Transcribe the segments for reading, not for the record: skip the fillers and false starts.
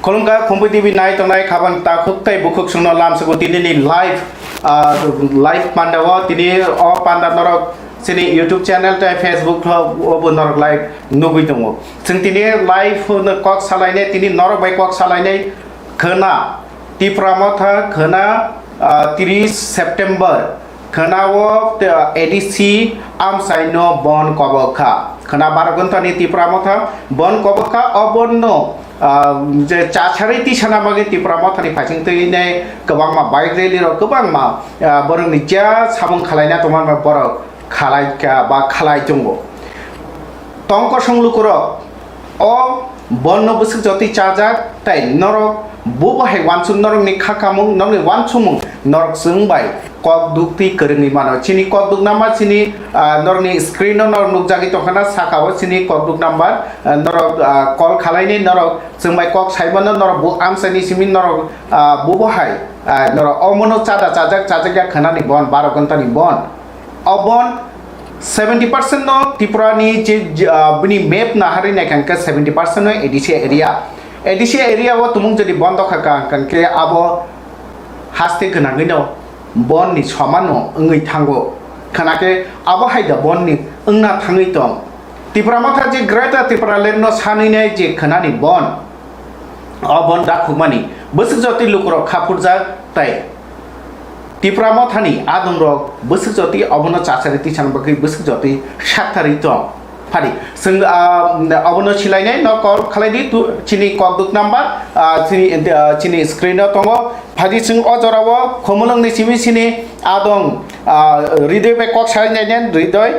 Kolomka kompetitif naik tonai kapan takut tay bukuk suno lam seperti ini live pandawa tini panda norok sini YouTube channel tay Facebook obon norok live nugui tongo. Sing tini live kok salai tini norok baik kok salai kena di pramotha kena 30 September kena wo edisi am saino bon kobaka kena baragunta ni di pramotha bon kobaka obon no जे चाचारि तिसाना बागै तिप्रामाथानि फाइसिं तैने गोबां मा bike rally र गोबां मा बरं निजा साबुं खालायना तमान मा बर खालायका बा खालाय दंगो तंक संलुकुर अ बन्न बुसु जति चाजा ताइ नरक बु बाहाय वानसुन नरक नि खाखामुं नरक वानसुमुं नरक जोंबाय कक दुक्ति करंनि मानो चिनि कक दुक नाम्बार चिनि नरक नि स्क्रिन नरक नुकजागि तखाना साखाव चिनि कक दुक नाम्बार नरक कल खालायनि नरक जोंबाय कक साइबन नरक बु आमसानि सिमि नरक बु बाहाय नरक अमनो चादा चाजाक खानानि बन 12 घन्टानि बन अबन 70% no Tripurani bini map na hari na kan 70% no edisi area wo tumung jadi bondo kan ke abo haste kena gino bon ni samano ngai thango kana ke abo haida bon ni ngna thangai tong Tripura matha je greater Tripura land no sani ne je khana ni bon obon da khumani busuk joti lukro khapurja tai Tripura mathani adong rok busuk joti obono chachari tisan bagai busuk joti saktari tong Padi, sing abono silainai no call khalai tu chini kok duk number chini screen tongo padi sing ojorawo khomolong ni simi sini adong ridoy be kok sai nen ridoy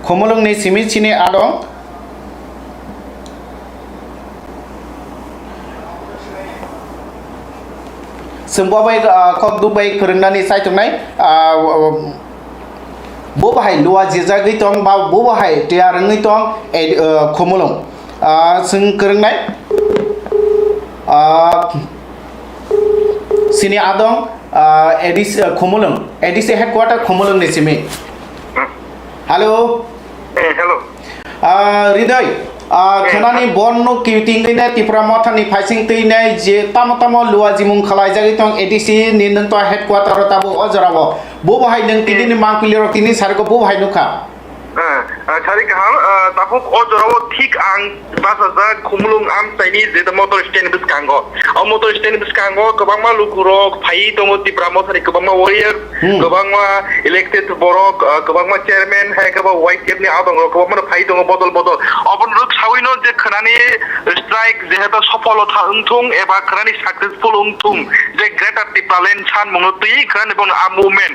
khomolong ni simi sini adong semua baik kok Dubai kerana ni saya tunai bahai luar jejak itu bahai tiar itu khomolong sing kerana sini adong edisi khomolong edisi headquarter khomolong ni sini halo hello Ridoy Kenani bonno kiting ini Tripura mathani faising tine je tamo luwa jimung khalai jagi tong edisi ni nang to headquarter tabu ojarawo bo bahai nang tini ni mangpili ro tini sarko bo bahai nuka Cari kahal tapi ojarawo thik ang bahasa khumulung am taini je motor stand bis kanggo motor stand bis kanggo kebang ma lukuro phai tongo Tripura mathani kebang ma warrior kebang ma elected borok kebang ma chairman hai kebang white cap ni adong kebang ma phai tongo botol obon ruk sawino je khanani strike je heta sofalota ungthung eba khanani successful ungthung je greater Tripura land chan mongotui khanani bon a movement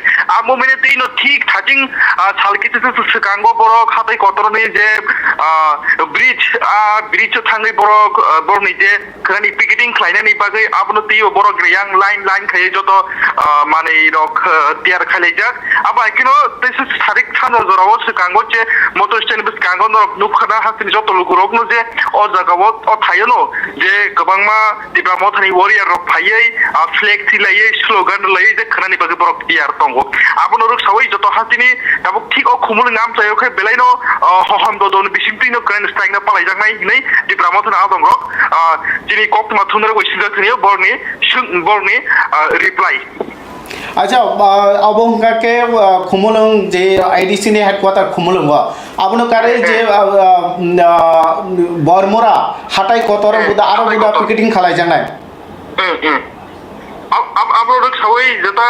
ti no thik thajing salkiti su kanggo borok hatai kotoroni je bridge thangai borok borni je khanani picketing khlainani bagai abno ti borok yang line khaye joto mane rok tiar khalejak aba kino this is sarik chano jorawo su kanggo je motor stand bis kanggo no nukhana hasini joto lukurok no je o jagawo o thayono je gobangma Tripura mathani warrior rok phaiei flag thilaye slogan lai je khanani bagai borok tiar tongo abno rok sawai joto hasini tabuk thik o khumul ngam tayo khe belaino hoham dodon bisimtino kran strike na palai jangai nei Tripura mathani adong rok jini kok ma thunare oisida thniyo borni reply Acha abong ke khumulung je IDC ni headquarter khumulung abno kare je bormora hatai kotor buda aro buda picketing khalai jangai Uploaded sawai jata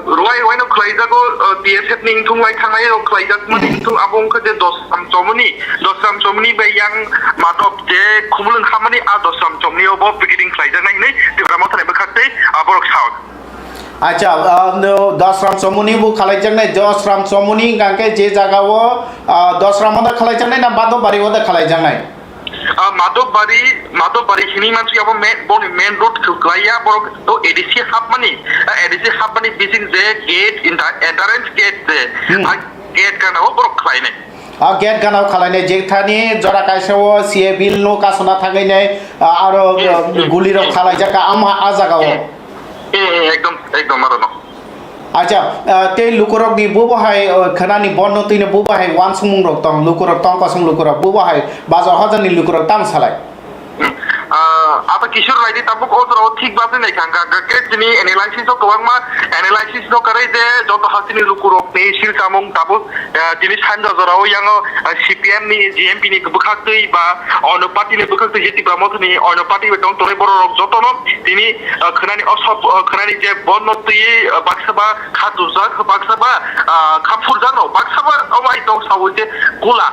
ruai no khlaijago TSF ning thung lai thangai ro khlaijak mani thung abong kha je dosam chomni be yang matop je khumulung khamani a dosam chomni obo beginning khlaijak nai nei Tripura mathani bakhatte aborok saw Acha dasram somuni bu khalai jangai dasram somuni gangke je jaga wo dasram oda khalai jangai na bado bari oda khalai jangai Madobari hini manchi abo main road klaya borok to edc hub mani bising je gate entrance gate gate kana borok khlai nei gate ganau khalai je thani jora kaisawo CA bill no kasona thagai nei aro guli ro khalai jaka ama a jaga wo ekdom arono aja te lukurok ni bu bahai khana ni bon no tine bu bahai wan sumung rok tong lukurok tong kosong lukurok bu bahai bazo hajan ni lukurok tam salai apa kisur lagi tabuk otro ঠিক ভাবে নাই খাঙ্গা কে তিনি analysis ও কওয়াংমা analysis no করে যে যত হাসিনি লুকুরক নে seal কামং তাবুক তিনি সানজা জরাও young CPM নি জিএমপি নি বুখাকতই বা অন্য পার্টি নি বুখাকতই যেটি ব্রাহ্মণনি অন্য পার্টি বেতন তোরে বড় রক যতন তিনি খনানি অসব খনানি যে বন্নতি বাক্সাবা খাদুজা বাক্সাবা খাফুরজা নো বাক্সাবা অমাই দং সাউতে কুলা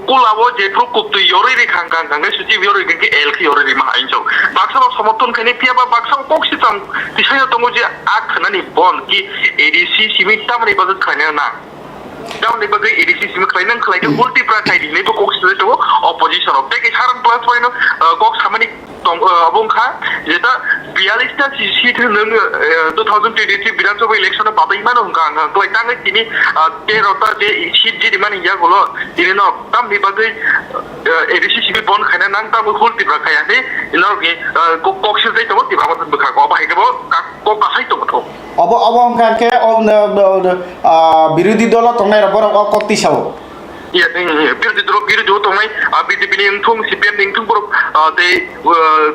কুলাবো যে প্রকুপ্তই ইয়রি খাঙ্গা খাঙ্গা সুজি ইয়রি কে এলকি ইয়রি মা আইনজো বাক্সাবা সমর্থন খানি পিয়াবা বাক্সাবা কক্সিতাম দিশায় তঙ্গ যে আখ নানি বন কি এডিসি সিমিটা মানে বাজত খানে না daun ni bagai edisi simi klainan klaike multi prakai di nebo kok sile to opposition of take haran plus point kok samani tong abong kha jeta 42 ta seat nang 2023 বিধানসভা ইলেকশনে পাবাই মানে হুঙ্গা ক্লাই তাঙ্গে তিনি 13 টা যে সিট যে মানে ইয়া হলো তিনি ন তাম নি বাgai edisi simi bon khana nang ta multi prakai ane ইনরগে kok sile to ti ba matan bukha ko ba hekebo kok ka hai to to অবংকাকে বিরোধী দল তংনাই বড় কক্তি sub iya biru do tongai BJP ni ngthung CPM ni ngthung bor de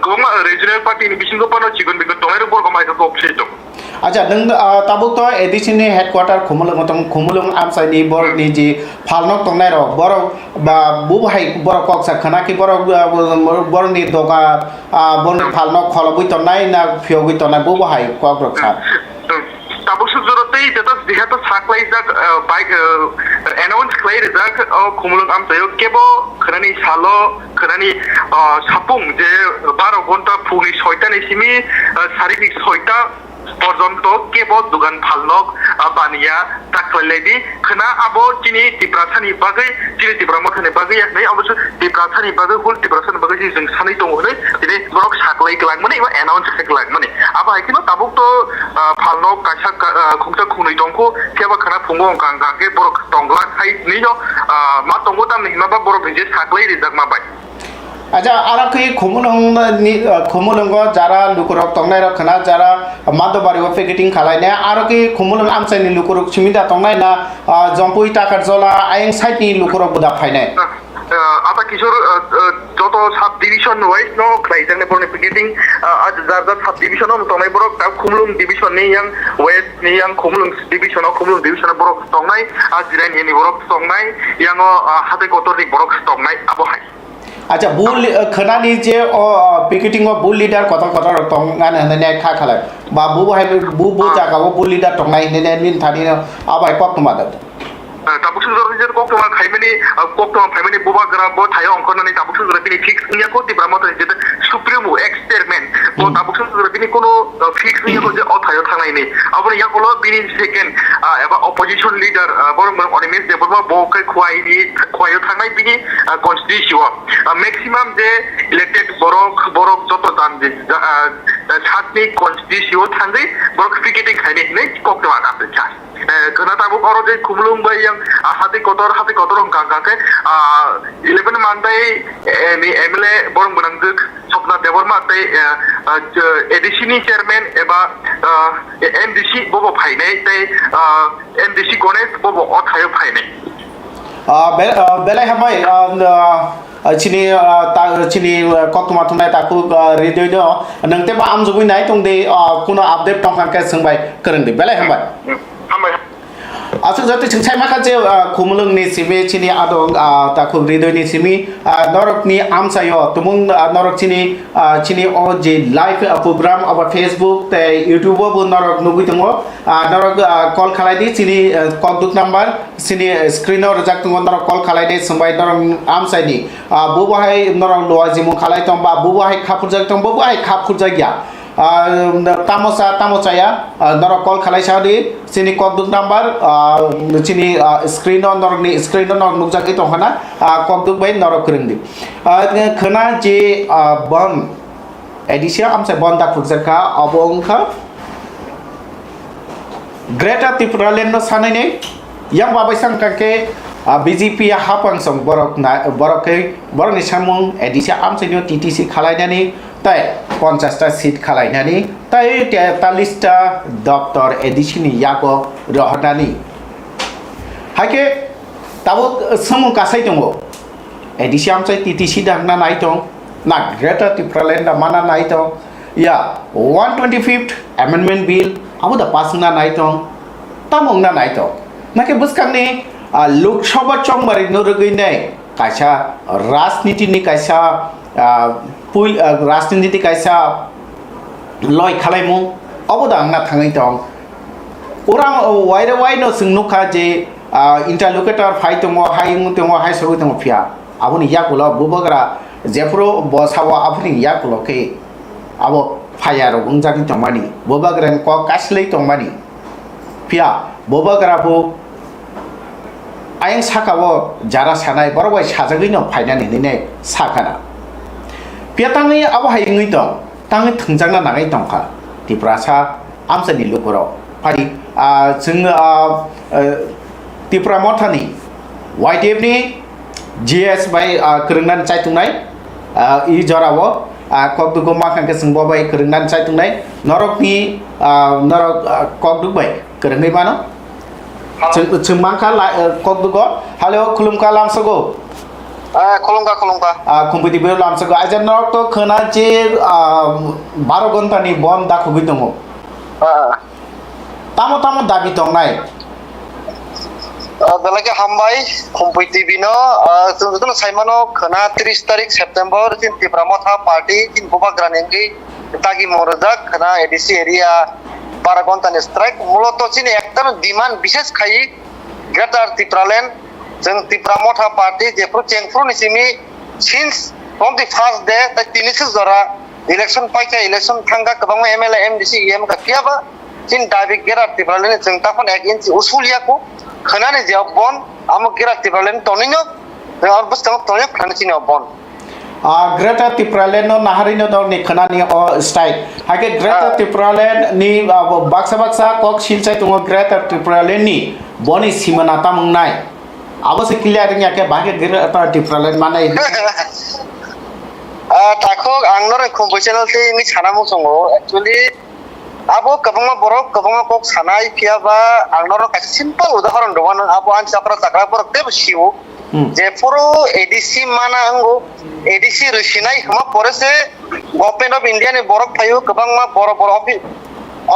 goma regional party ni bisingo pano chigon bigo tongai bor goma ka opse to acha nang tabuk to edisini headquarter khumulung amsai bor ni ji phalnok tongnai ro bor ba bu bhai bor kok sa khana ki bor ni doga bor ni phalnok kholobui tonai na phiogui tonai bu bhai kok rokha tabuk sujorotei jeta dihato saklai jak bike announce klai jak khumulung amsayo kebo khani salo khani sapung je 12 ঘন্টা পুনি 6টা নিসিমি শারীরিক 6টা পর্যন্ত কেবল দুগান ফালনক বানিয়া তাকলাইদি খনা আবো চিনি টিপ্রাথানি বাগৈ চিনি টিপ্রামথানি বাগৈ নাই অবশ্য টিপ্রাথানি বাগৈ হুল টিপ্রাথানি বাগৈ जों সাनै দङ হলে দিনে ব্লক সাকলাই গ্লাং মানে এবা অ্যানাউন্স গ্লাং মানে আবা হাইকিনো তাবুক তো ফালনক কাইসা খুংতা খুनै দংखौ কেবা খনা ফুঙ্গো গাंगाके বরক দংলা খাই নিjo মা দংগো তাম নিমাবা বরক ভিজে সাকলাই রিজাক মাবাই aja ara ki khumulung jara lukurok tongnai ro khana jara madobari o packeting khalai na ara ki khumulung amsai ni lukurok chimida tongnai na jompui takar jola aing side ni lukurok buda phainai apa kisor যত sub division wise no ক্লাইজানে বনে picketing আজ যার sub division ও তনাই বড় তা Khumlung division নি yang West নি yang Khumlung division বড় তংনাই আজ জিরাই নি বড় তংনাই yang হাতে কতরি বড় তংনাই আবহাই acha bul khanani je picketing of bull leader kota tongan ne kha khala ba bu jaga bull leader tongai ne nin thani abai kok tuma da tabuk sujor je kok tuma khaimani buba gra bo thayo onkonani tabuk sujor bini fix nya ko ti brahmata je supremo experiment bo tabuk sujor bini kono fix nya ko je thayo thangai ni abone ya kolo bini second eba opposition leader borong onimis de borba bo kai khwayo thangai bini constitution maximum je elected borok joto dan je satni constitution thangai borok picketing khaini nei kok tuma ase chas kana tabuk oro je khumlung bai yang hati kotor gangke 11 mandai ni MLA borong benangjuk Sopna Deborma tai edisi ni chairman eba MDC bobo phainai tai MDC Gonesh bobo othayo phainai belai hamai chini kokuma thunai taku radio do nangte ba amjubui nai tongde kuno update tongkhang ka singbai korongdi belai hamai asuk jati chingchai makache khumulung ni simi chini adong taku radio ni simi norok ni amsayo tumung norok chini o je live program aba Facebook te YouTube bo norok nugui tungo norok call khalai di chini contact number chini screen or jak tungo norok call khalai di sambai norok amsai ni bu bahai norok loa jimu khalai tong ba bu bahai khapur jak tong bu bahai khapur jak ya tamosa ya norok call khalai saudi sini contact number chini screen on norok ni screen on norok nukjak itu hana contact bai norok kerengdi khana je bon edisia amsa bon dak fukjarka obongkha Greater Tripura Land no sanai ne yang babai sangkake BJP hapang som borok ni samung edisia amsa ni TTC khalai nani tai 50 ta seat khalai nani tai talista Dr. Edisini Yago Rohadani. Hake tabo samu kasai tongo. Edisiam sai TTC dangna naitong na Greta Thunberg da mana naitong ya 125th Amendment Bill abu da pass na naitong tamong na naitong. Nake buskan ni Lok Sabha chong bari nurugui nei kaisa राजनीति ni kaisa राजनीति kaisa loi khalaimu oboda angna thangai tong orang waire waino sungnuka je interlocutor phai tongo haing tongo hai soru tongo phia abuni yakulo bubagra jepro bosawa abuni yakulo ke abo phaya ro gungjaki tongmani bobagran ko kaslei tongmani phia bobagra bo ayang sakabo jara sanai borobai sajagino phainani nine sakana piatangni abo haingui tong tangi thungjangna nagai tongkha tiprasa amsani lukoro pari jeng tipra mothani YTF ni GS by kerengnan chaitungnai I jorabo kokdugo makhangke sungbo bai kerengnan chaitungnai norok ni norok kokdug bai kerengai mano mangka kokdugo halo khulumka lamsago खुलुमगा कुम्पति बेर लामसको आज नरक तो खना जे 12 घन्टा नि बम दाखुगि दङ तामो तामो दाबि दंनाय बेलाके हामबाय कुम्पति बिनो जों साइमानो खना 30 तारिख सेप्टेम्बर दिन तिब्रामथा पार्टी दिन बुबाग्रानेंगि तागि मोरजा खना एडीसी एरिया 12 घन्टा नि स्ट्राइक मूलत चिनि एकटा डिमान्ड विशेष खाइ ग्रेटर तिब्रालेन्ड जों तिब्रामथा पार्टी जेफ्रु चेंफ्रु निसिमि since from the first day दा तिनिसो जरा इलेक्शन पाइका इलेक्शन थांगा गोबां एमएलए एमडीसी एम का कियाबा चिन दाबि गेरा तिब्रालेन जों ताफन एक इन्च उसुलियाको खनाने जे बन आम गेरा तिब्रालेन तनिनो जों आर बस्ताव तनिनो खानचिनो बन Greta तिब्रालेन नाहारिनो दनि खनानि a style Hake Greta तिब्रालेन नि बाक्सा बाक्सा कक सिलसाय दङ ग्रेटा तिब्रालेन नि बनि सिमना तामंनाय अब से क्लियर याके भागे ग्रेटा तिब्रालेन माने ताखो आंनर कम्पिटिशनल ते नि सानामु संगो एक्चुअली आबो कबंगा बरक कबंगा कक सानाय कियाबा आंनर का सिंपल उदाहरण दवन आबो आन साप्रा ताकरा पर ते बसिउ जे फरो एडीसी माना अंगो एडीसी रसिनाय हमा परेसे गवर्नमेंट ऑफ इंडिया ने बरक फायु कबंगा बर बर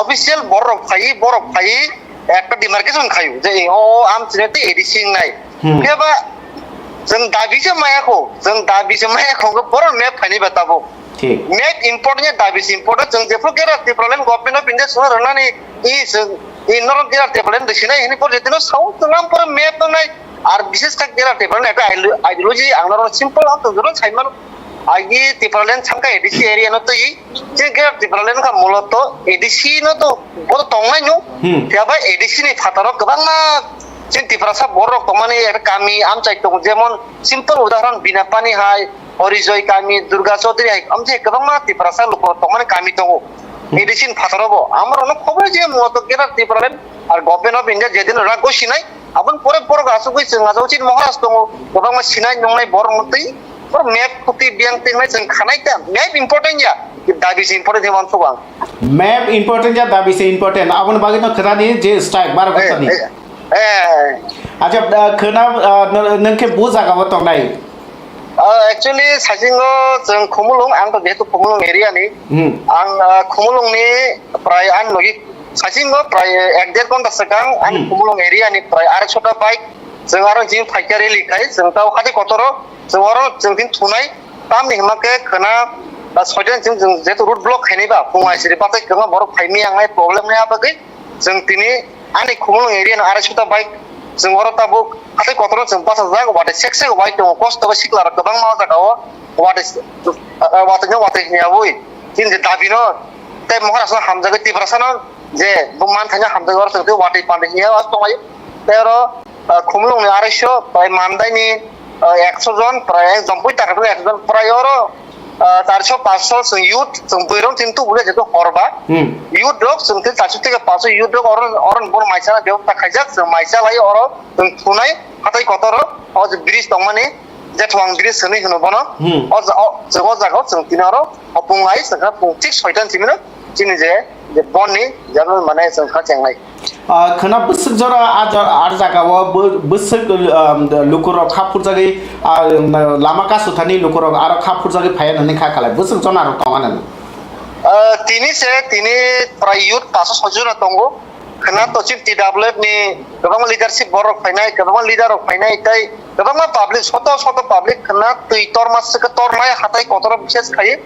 ऑफिशियल बरक फायि একটা ডিমার্কেশন খায়ু যে ও আম চিনেতে এডিসি নাই কেবা जों दाबिसे मायाखौ बर मेप फाइनि बताबो ठीक मेप इम्पोर्टेंट दाबिसे इम्पोर्टेंट जों जेफोर गेरा प्रॉब्लेम गवर्नमेंट ऑफ इंडिया सर रनानि इ नर गेरा प्रॉब्लेम दसिना हिनि पर जेतिनो साउ नाम पर मेप नाय आर विशेष का गेरा प्रॉब्लेम एक आइडियोलॉजी आंनर सिंपल आतो जरो साइमान आगी प्रॉब्लेम छंका एडीसी एरिया न तो इ जे गेरा प्रॉब्लेम का मूलत एडीसी न तो बड़ तंगनाय नु त्याबा एडीसी नि फातार गोबांना जों तिफ्रासा बर कमानि एक गामि आम चाइतो जेमन सिंपल उदाहरण बिनापानि हाय हरिजय गामि दुर्गा चौधरी हाय आमजे गोबांना तिफ्रासा लोक तमानि गामि दङ एडीसी नि फातारबो आमर न खबर जे मत गेरा प्रॉब्लेम आर गवर्नमेंट ऑफ इंडिया जेदिन रागो सिनाय आबन परे बर गासु गय जों आजौचिन महाराज दङ गोबांना सिनाय नंनाय बर मतै पर मेप खुति बियां तेंनाय जों खानायता मेप इम्पोर्टेंट या दाबिसे इम्पोर्टेंट हेवन सबां मैप इम्पोर्टेंट या दाबिसे इम्पोर्टेंट आबन बागै न खरानि जे स्ट्राइक 12 घन्टानि अच्छा खोना नोंखे बु जागाबो दंनाय एक्चुअली साजिंगो जों खुमुलुं आं तो जेतु खुमुलुं एरियानि आं खुमुलुंनि प्राय आं लगि साजिंगो प्राय 1.5 घन्टा सिगां आं खुमुलुं एरियानि प्राय 800टा बाइक जों आरो जिं फाइकारि लिखाय जों ताव खादि कतरो जों आरो जों दिन थुनाय तामनि हिमाके खोना सयजन जों जेतु रुट ब्लक खायनिबा फुङाय सिरि पातै गोबां बर फाइनि आंनाय प्रॉब्लेम नै आबागै जों तिनि आंनि खुमुलुं एरियानि 800टा बाइक जों आरो ताबो खादि कतरो जों पास जाग वाटे सेक्से बाइक दङ कस्तबा सिक्लार गोबां मा जागाव वाटे नियावै जिन जे दाबिनो ते महाराष्ट्र हामजागै तिब्रासानो जे बुमान थाङा हामजागै आरो जों वाटे पान्डे निया आस दङाय तेरो खुमुलुंनि 250 प्राय मानदायनि 100 जन प्राय जम्पै ताकाबो 100 जन प्राय आरो 400-500 जों यूथ जों बैरं चिंतु बुले जेतो हरबा यूथ लोग जों 400 থেকে 500 यूथ लोग अरन बर माइसा बेव ताखायजाक जों माइसा लायो अर जों थुनाय हाथाय कतर अ ब्रिज दंमाने जेथवां ब्रिज होनै होनो बनो अ जों जागाव जों तिनारो अपुंगाय जों 6 6 सिमिनो chini je bonni jangan mana sengkha cengnai khana busuk jora ar jaga wa busuk lukurok khapur jagi lama kasu thani lukurok aro khapur jagi phaya nani kha khalai busuk jona ro tongan tini prayut kasus hojuna tongo khana to chip TWF ni kabang leadership borok phainai kabang leader rok phainai tai kabang public soto public khana tuitor mas ke tor nai hatai kotor bishes khai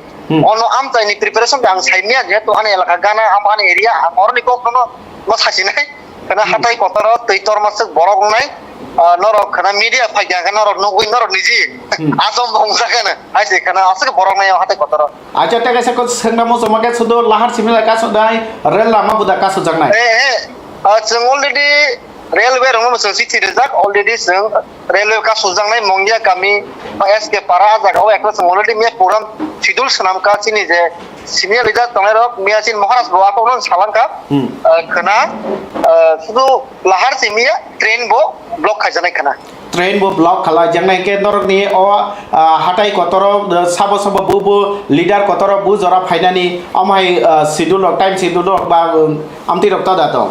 ono am tai ni preparation ang saimia je to ane elaka gana am ane area amor ni ko kono mas hasinai khana hatai kotor tuitor mas borok nai norok khana media phaiga khana norok no norok niji asom bongsa khana aise khana asake borok nai hatai kotor acha ta kaisa ko sengna mo somake sudo lahar simila ka sudai rel lama buda ka sujangnai जों already railway rong mo sisi tirjak already जों railway ka sujangnai mongia kami SK para jaga o ekla जों already me program schedule sanam ka chini je senior leader tongai rok miasin moharas bawa ko non salang ka khana sudu lahar simia train bo block khajanai khana train bo block khala jangnai ke norok ni o hatai kotoro sabo bu leader kotoro bu jora phainani amai schedule time schedule ba amti rok ta dato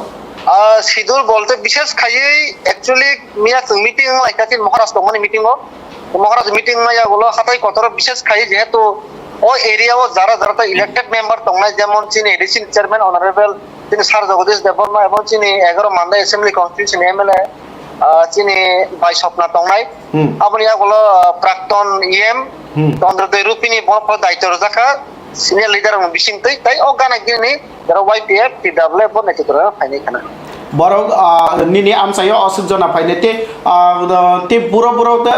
schedule bolte বিশেষ খাইয়ে actually মিয়া meeting লাইকাছি মহারাজ তমনি meeting মহারাজ meeting মাইয়া গুলো হাতাই কতর বিশেষ খাইয়ে যেহেতু ও area ও যারা elected member তংনাই যেমন চিনি এডিসি চেয়ারম্যান অনারেবল তিনি স্যার জগদীশ দেববর্মা এবং চিনি 11 মান্দা অ্যাসেম্বলি কনস্টিটিউশন এমএলএ চিনি ভাই স্বপ্না তংনাই আপনি ইয়াগুলো প্রাক্তন ইএম চন্দ্রদয় রূপিনী দায়িত্ব রাখা সিনিয়র লিডার বিশিং তাই ও গানা গিনি যারা YPF TWF নেতৃত্ব ফাইনাই খানা borok nini amsayo osujona painete te buro te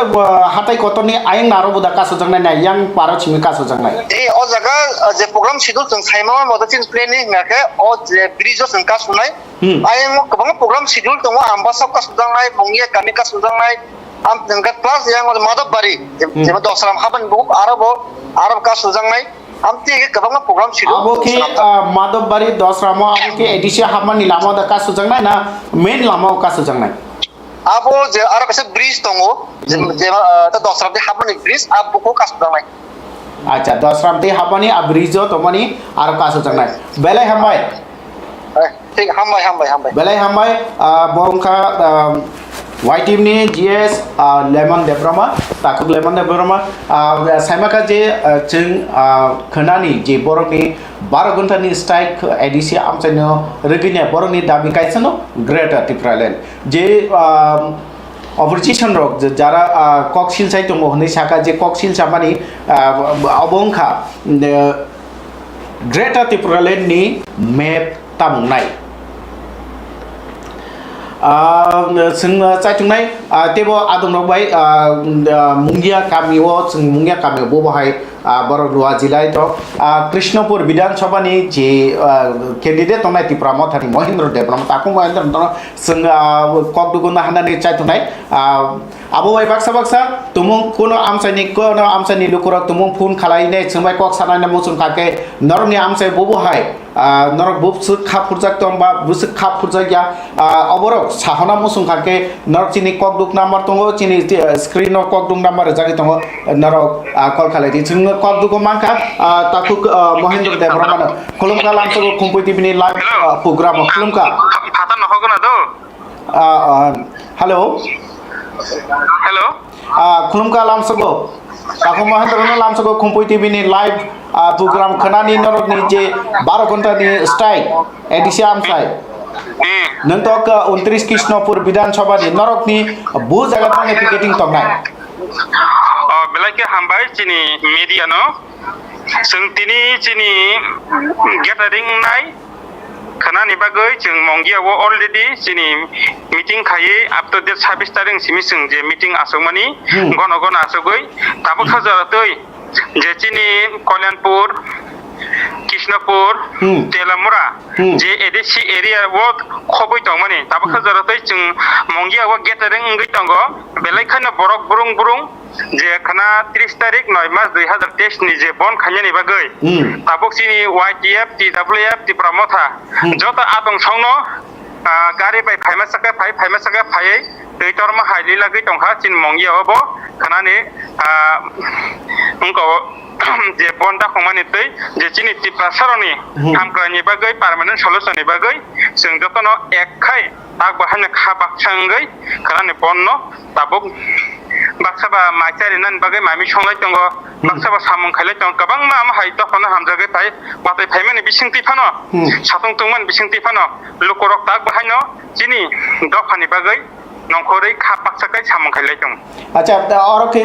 hatai kotoni aing naro buda kaso jangnai na yang paro chimi kaso jangnai o jaga je program schedule jeng saima modatin planning ngake o je bridge jeng kasunai aing kabang program schedule tongo amba sok kaso jangnai mongia kami kaso jangnai am jengkat plus yang madabari jema dosram haban bu arab kaso jangnai amti ke kabang program schedule abo ke madabari dosramo abo ke edisia hamani lama da kaso jangnai na main lama kaso jangnai abo je ara kase bridge tongo je ta dosram de habani bridge abo ko kaso jangnai acha dosram de habani abrijo tomani aro kaso jangnai belai hambai ঠিক hambai belai hambai bongka white team ni GS lemon debrama takuk lemon debrama saimaka je jeng khanani je borok ni 12 ghonta ni strike edisi amchaino regine borok ni dabi kaisano greater Tipraland je opposition rok jara koksil sai tongo hne saka je koksil samani abongkha greater Tipraland ni map tamungnai sing chaitungnai tebo adong rok bai mungia kamio sing mungia kamio bo bahai borok ruwa jilai to krishnapur bidhan sabha ni je candidate tonai Tipramo thani Mohendra Debrama taku Mohendra sing kokduguna hanani chaitungnai abo bai baksa tumung kono amsani lukurok tumung phone khalai ne singbai kok sanai na musun khake norni amsai bo bahai norok bubsuk khapurjak tong ba busuk khapurjak ya oborok sahana musung khake norok chini kokduk number tongo chini screen no kokduk number jagi tongo norok call khalai di chung kokduk mangka takuk Mohendra Debrama kolomka lamso kumpui tv ni live program kolomka phata নহগনা তো hello kolomka lamso takuk Mohendra lamso kumpui tv ni live program khanani norok ni je 12 ghonta ni strike edisi amsai nantok 29 Krishnapur Bidhan Sabha ni norok ni bu jaga tane picketing tongnai belai hambai chini media no sengtini chini gathering nai khana ni bagai jeng mongia wo already chini meeting khaye up to date 26 taring simi sing je meeting asomani gono asogoi tabo khajara toi je chini Kalyanpur Krishnapur Telamura je edisi area wo khoboi tongmani tabo khajara toi jeng mongia wo gathering ngai tongo belai khana borok burung je khana 30 tarik 9 mas 2023 ni je bon khanya ni bagai tabok sini YTF TWF Tipramo tha jota atong songno gari bai phaima saka phai teitor ma haili lagi tongkha chin mongia obo khana ni उनको जे बन्दा खमानि तै जे चिनि टिप्रा सरनि हामग्रानि बागै permanent सल्युशननि बागै जों जतनो एकखाय आग बाहायनो खाबाक्सांगै खानानि बन्न Tabuk बाक्साबा माइचारिनान बागै मामि संलाय दङ बाक्साबा सामुं खायलाय दङ गोबां मा मा हाय दखनो हामजागै फाय बातै फायमानि बिसिंति फानो साथं तुंमान बिसिंति फानो लुकरक ताग बाहायनो चिनि दफानि बागै नंखरै खाबाक्साकै सामुं खायलाय दङ আচ্ছা আর কি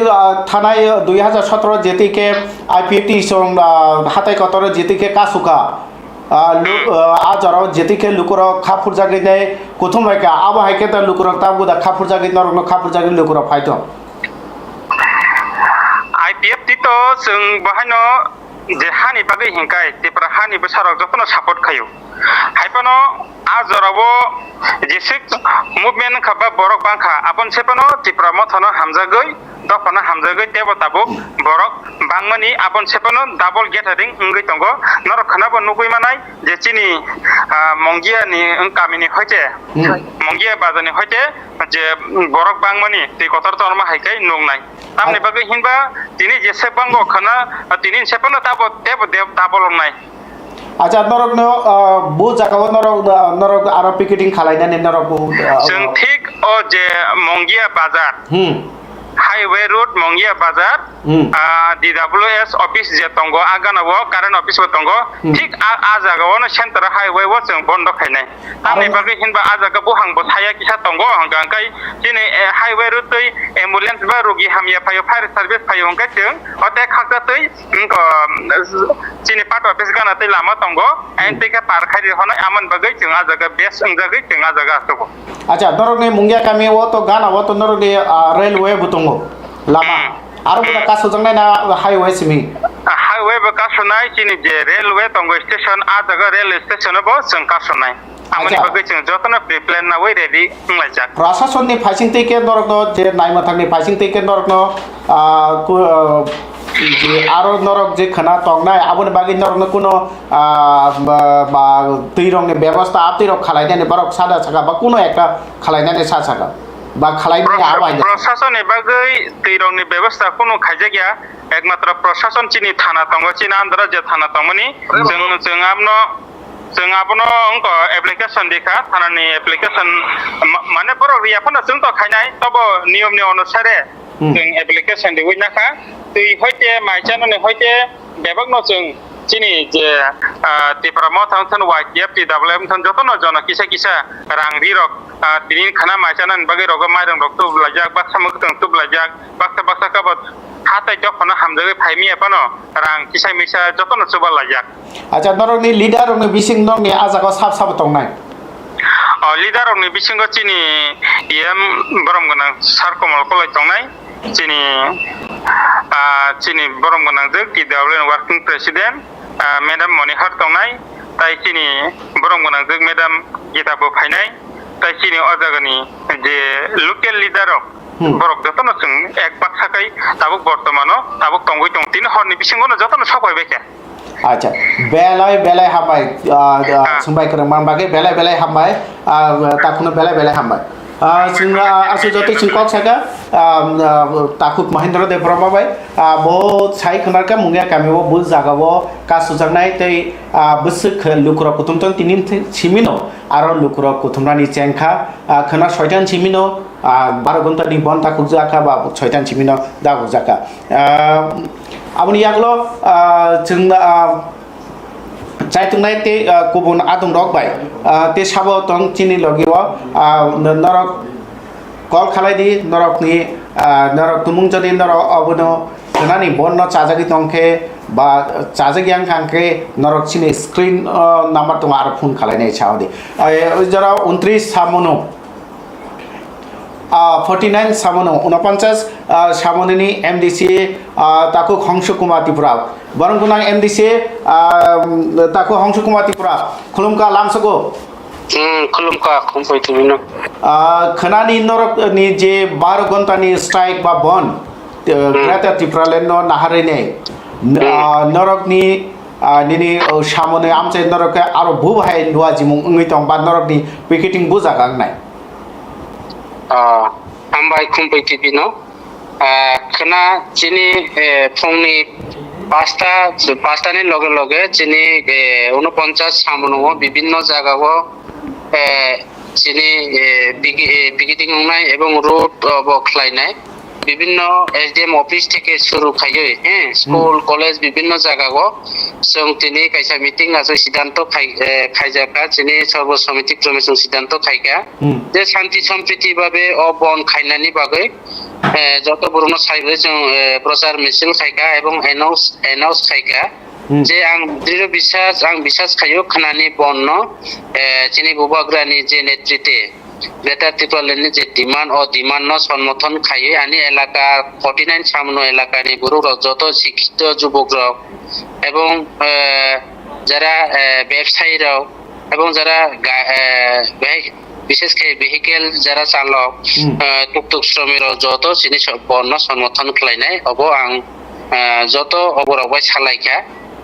থানায় 2017 যেতিকে আইপিএফটি সং হাতাই কতর যেতিকে কাসুকা আজর যেতিকে লুকুর খাপুর জাগি দেয় কোথম রাখা আবো হাইকে তার লুকুর তাবুদা খাপুর জাগি নরম খাপুর জাগি লুকুর ফাইতো आईपीएफटी तो जों बाहायनो जे हानि बागै हिंकाय जेफ्रा हानि बोसाराव जतनो सापर्ट खायो हायपानो आजरावो जेसे मुभमेन्ट खाबा बरक बांखा आपन सेपानो जेफ्रा मथनो हामजागै दफाना हामजागै तेबो ताबो बरक बांमानि आपन सेपानो डाबल गेटारिं इंगै दंगो नरक खानाबो नुगै मानाय जे चिनि मंगियानि कामिनि हयते मंगिया बाजानि हयते जे बरक बांमानि ते कतर तरमा हायकाय नंनाय तामनि बागै हिनबा तिनि जेसे बांगो खाना तिनि सेपानो ताबो तेबो डाबल लंनाय আচ্ছা নরক বু জায়গাও নরক আর পিকেটিং খালাইনানি নরক जों ठीक ओ जे मंगिया बाजार हाईवे रोड मंगिया बाजार DWS ऑफिस जे तंगो आगानावो कारेन्ट ऑफिस बो तंगो ठीक आ जागावनो सेंटर हाईवे वो जों बन्द खायनाय तामनि बागै हिनबा आ जागा बुहांबो थाया किसा तंगो हंगांकाय दिनै हाईवे रोड तै एम्बुलेंस बा रोगी हामिया फायो फायर सार्भिस फायो हंगाय जों अते खाकतै चिनि पार्ट ऑफिस गाना तै लामा तंगो एनटिके पार खारि हनाय आमन बागै जों आ जागा बेस अंजागै जों आ जागा आसबो আচ্ছা নরকনি মুঙ্গিয়া কামি ও তো গানা ও তো নরকনি রেলওয়ে বুতঙ্গো লামা আর বুদা কাসো জংনাই না হাইওয়ে সিমি हाईवे बो कासनाय चिनि जे रेलवे तंगो स्टेशन आ जागा रेल स्टेशन बो जों कासनाय आमनि बागै जों जतनो प्रिप्लेन ना वे रेडी लायजाक প্রশাসননি ফাইসিং থেকে নরক যে নাইমাথাংনি ফাইসিং থেকে নরক যে আরো নরক যে খানা তংনাই আবন বাগি নরক কোনো তুই রঙের ব্যবস্থা আপনি রক খালাইনানি বারক সাদা ছাকা বা কোনো একটা খালাইনানি সা ছাকা বা খালাইনানি আবাই প্রশাসন বাগৈ তুই রঙের ব্যবস্থা কোনো খাইজা গিয়া একমাত্র প্রশাসন চিনি থানা তঙ্গ চিনা আন্দারা যে থানা তংমনি जों आपनो अंक एप्लिकेशन देखा थानानि एप्लिकेशन माने बर रियाफोना जों तो खायनाय तब नियमनि अनुसारे जों एप्लिकेशन दिवैनाखा तै हयते माइचाननि हयते बेबगनो जों चिनि जे तिप्राम थांथन वाइटिएफ टिडब्ल्यूएम थन जतनो जन किसा किसा रां रिरक तिनि खाना माइचाननि बागै रग माइरं रक तुबलाजाक बाक्सा मगतों तुबलाजाक बाक्सा बाक्सा काबत हाथाय जखना हामजागै फाइमि एपानो रां किसा मिसा जतनो सुबालाजाक আচ্ছা নরকনি লিডার রংনি বিসিং নংনি আজাগাव साब साब तंनाय लिडार रंनि बिसिंगो चिनि एम बरमगोनां सार कमल कलाय तंनाय चिनि बरमगोनां जो टिडब्ल्यूएम वर्किं प्रेसिडेंट मैडम मनिहार तंनाय ताइ चिनि बरमगोनां जो मैडम गीताबो फायनाय ताइ चिनि अजागानि जे लोकल लिडार बरक जतनो जों एक बाक्साकै ताबुक बर्तमानो ताबुक तंगै दं तिन हरनि बिसिंगोनो जतनो सफायबायके আচ্ছা বেলায় বেলায় হামবাই সুমবাই করে মানবাগে বেলায় বেলায় হামবাই তাকুনো বেলায় বেলায় হামবাই जोंना आसु जति सिंकक सागा ताकुक महेंद्र देव ब्रह्मबाई बहुत साइ खनारका मुंगिया कामिबो बुल जागाबो कासु जांनाय तै बुसुक लुकुरा कुथुमतन तिनिन सिमिनो आरो लुकुरा कुथुमरानि चेंखा खना सयतान सिमिनो 12 घन्टानि बन ताकुक जाका बा सयतान सिमिनो दागु जाका आबनि यागलो जोंना जायथुंनाय ते गुबुन आदम रकबाय ते साबो तं चिनि लगिव नरक कल खालायदि नरकनि नरक तुमुं जदि नरक अबनो खनानि बन्न चाजागि तंखे बा चाजागि आं खांखे नरक चिनि स्क्रिन नाम्बार दं आरो फन खालायनाय चावदि जरा 29 सामनो 49 सामनो 49 सामननि एमडीसी ताकु हंस कुमार त्रिपुरा बरंगुना एमडीसी ताकु हंस कुमार त्रिपुरा खुलुमका लामसगो खुलुमका खुमफै तिमिनो खनानि नरकनि जे 12 घन्टानि स्ट्राइक बा बन ग्रेटर त्रिपुरालेण्ड नाहारिने नरकनि निनि सामने आमचे नरक आरो बुबाय लुवा जिमुं अंगैतं बा नरकनि पिकेटिं बुजागांनाय हामबाय खुमफै तिमिनो खोना चिनी फुंनि पाँचटानि लगे लगे चिनी 49 सामुनुआव विभिन्न जायगायाव चिनी पिकेटिं होनाय एबं रोड बख्लायनाय विभिन्न एसडीएम ऑफिस থেকে শুরু খাইয়ে স্কুল কলেজ বিভিন্ন জায়গায় जों তিনি কাইসা মিটিং আছে সিদ্ধান্ত খাইজাকা চিনি সর্বসমিতি ক্রমে সিদ্ধান্ত খাইকা যে শান্তি সম্প্রীতি ভাবে অবন খাইনানি বাগৈ যত পুরনো সাইবে जों প্রচার মিছিল খাইকা এবং এনাউন্স খাইকা যে आं দৃঢ় বিশ্বাস খাইও খানানি বন্ন চিনি বুবাগ্রানি যে নেতৃত্বে বেটার ত্রিপুরালেন্ডনি যে ডিমান্ড সমর্থন খাইয়ে আনি এলাকা 49 সামনো এলাকানি বড় যত শিক্ষিত যুবকরা এবং যারা ব্যবসায়ীরাও এবং যারা বিশেষ করে ভেহিকেল যারা চালক টুকটুক শ্রমিকরাও যত চিনি বর্ণ সমর্থন খাইনায় অব আং যত অবরবাই সালাইকা